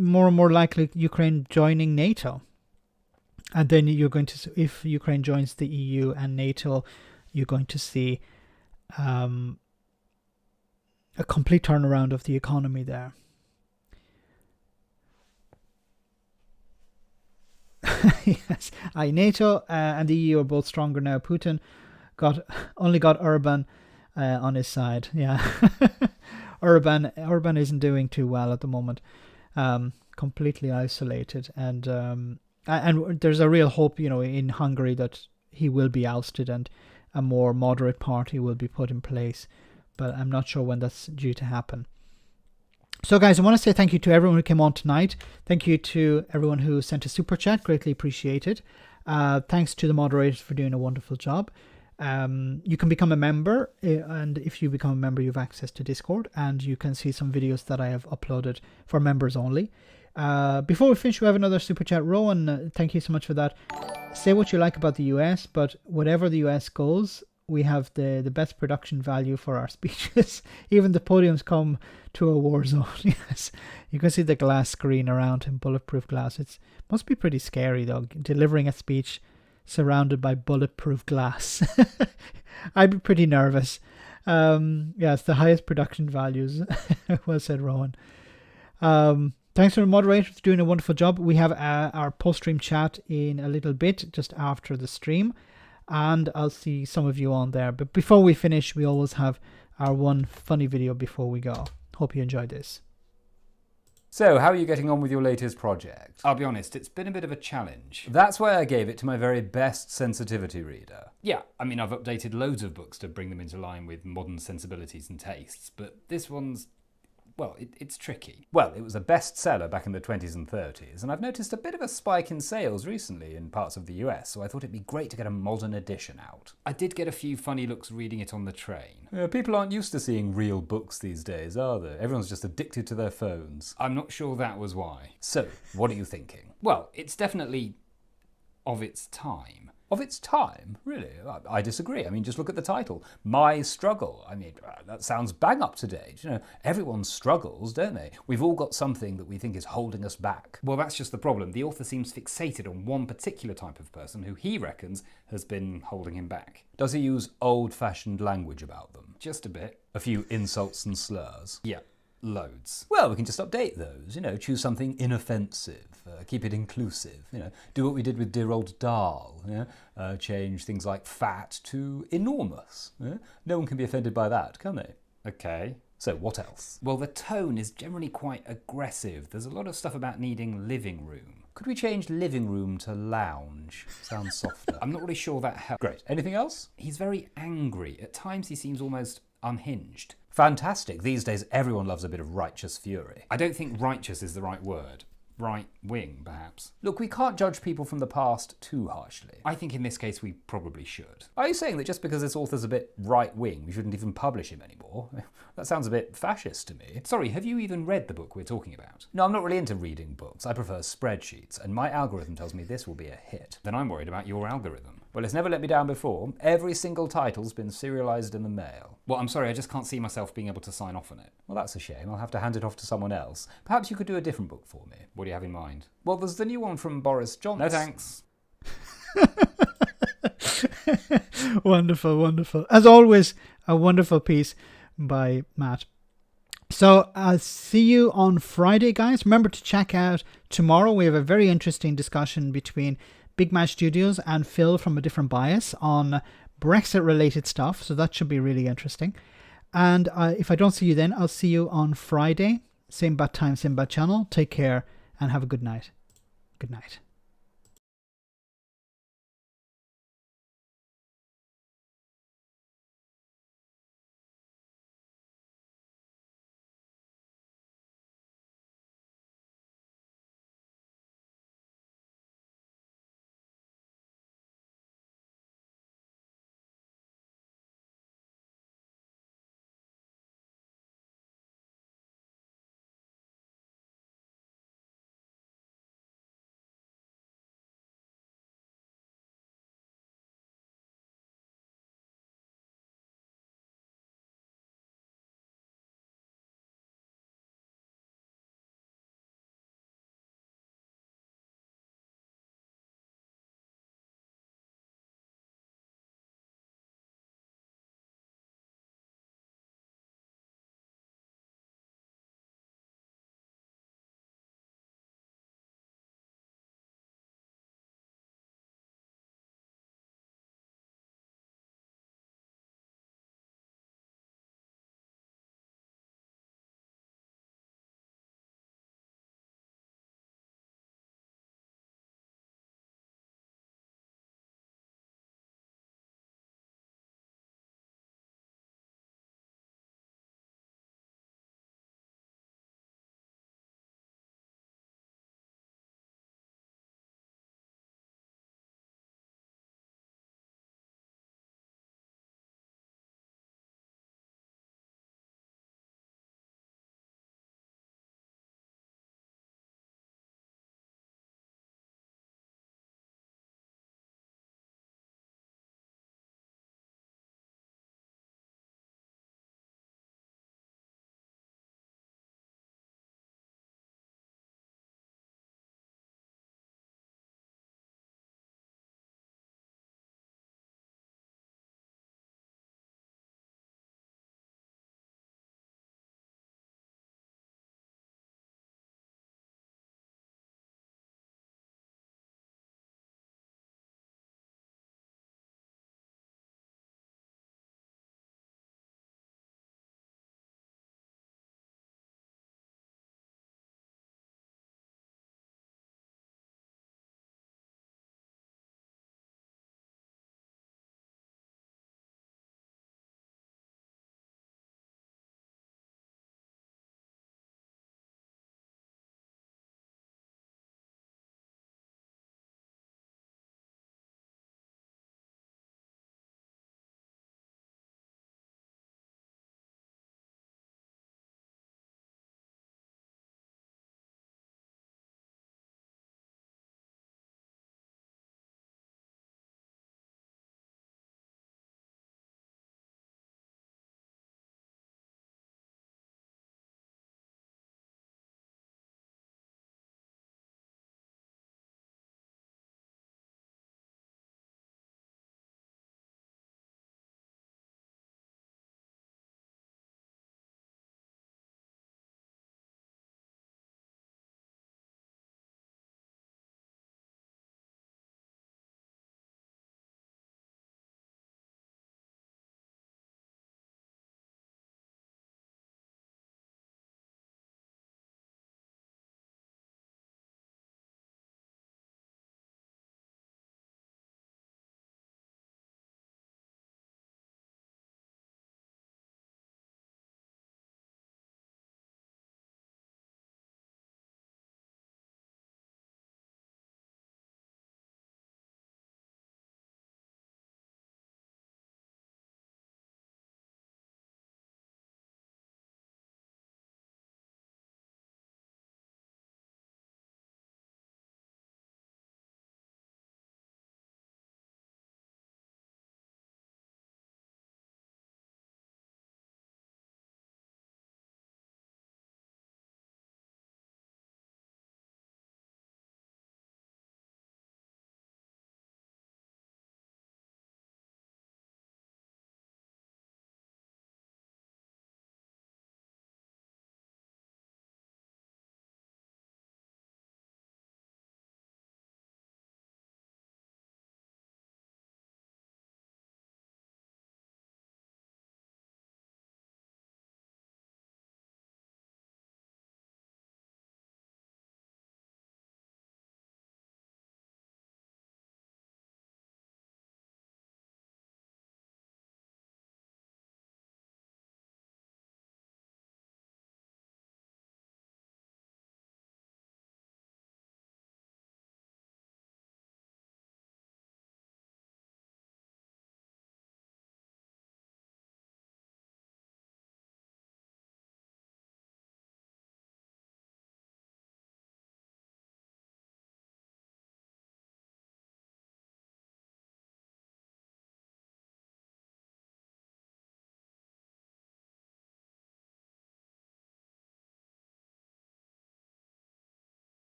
Speaker 1: more and more likely Ukraine joining NATO. And then you're going to, if Ukraine joins the EU and NATO, you're going to see a complete turnaround of the economy there. Yes, NATO and the EU are both stronger now. Putin only got Orban on his side. Yeah, Orban isn't doing too well at the moment. Completely isolated, and there's a real hope, in Hungary that he will be ousted and a more moderate party will be put in place. But I'm not sure when that's due to happen. So guys, I want to say thank you to everyone who came on tonight. Thank you to everyone who sent a super chat. Greatly appreciated. Thanks to the moderators for doing a wonderful job. You can become a member, and if you become a member, you have access to Discord, and you can see some videos that I have uploaded for members only. Before we finish, we have another super chat. Rowan, thank you so much for that. Say what you like about the US, but whatever the US goes, we have the best production value for our speeches. Even the podiums come to a war zone. Yes, you can see the glass screen around him, bulletproof glass. It must be pretty scary though, delivering a speech surrounded by bulletproof glass. I'd be pretty nervous. It's the highest production values. Well said, Rowan. Thanks to the moderators for doing a wonderful job. We have our post-stream chat in a little bit, just after the stream. And I'll see some of you on there. But before we finish, we always have our one funny video before we go. Hope you enjoyed this.
Speaker 17: So, how are you getting on with your latest project? I'll be honest, it's been a bit of a challenge. That's why I gave it to my very best sensitivity reader. Yeah, I mean, I've updated loads of books to bring them into line with modern sensibilities and tastes, but this one's, well, it's tricky. Well, it was a bestseller back in the 20s and 30s, and I've noticed a bit of a spike in sales recently in parts of the US, so I thought it'd be great to get a modern edition out. I did get a few funny looks reading it on the train. People aren't used to seeing real books these days, are they? Everyone's just addicted to their phones. I'm not sure that was why. So, what are you thinking? Well, it's definitely of its time. Of its time? Really? I disagree. I mean, just look at the title. My Struggle. I mean, that sounds bang up to date. You know, everyone struggles, don't they? We've all got something that we think is holding us back. Well, that's just the problem. The author seems fixated on one particular type of person who he reckons has been holding him back. Does he use old-fashioned language about them? Just a bit. A few insults and slurs. Yeah. Loads. Well, we can just update those, you know, choose something inoffensive, keep it inclusive, you know, do what we did with dear old Dahl, you know, change things like fat to enormous. You know? No one can be offended by that, can they? Okay. So what else? Well, the tone is generally quite aggressive. There's a lot of stuff about needing living room. Could we change living room to lounge? Sounds softer. I'm not really sure that helps. Great. Anything else? He's very angry. At times he seems almost unhinged. Fantastic. These days everyone loves a bit of righteous fury. I don't think righteous is the right word. Right wing, perhaps. Look, we can't judge people from the past too harshly. I think in this case we probably should. Are you saying that just because this author's a bit right wing, we shouldn't even publish him anymore? That sounds a bit fascist to me. Sorry, have you even read the book we're talking about? No, I'm not really into reading books. I prefer spreadsheets, and my algorithm tells me this will be a hit. Then I'm worried about your algorithm. Well, it's never let me down before. Every single title's been serialised in the mail. Well, I'm sorry, I just can't see myself being able to sign off on it. Well, that's a shame. I'll have to hand it off to someone else. Perhaps you could do a different book for me. What do you have in mind? Well, there's the new one from Boris Johnson. No thanks.
Speaker 1: Wonderful, wonderful. As always, a wonderful piece by Matt. So I'll see you on Friday, guys. Remember to check out tomorrow. We have a very interesting discussion between Big Match Studios and Phil from A Different Bias on Brexit related stuff. So that should be really interesting. And if I don't see you then, I'll see you on Friday. Same bat time, same bat channel. Take care and have a good night. Good night.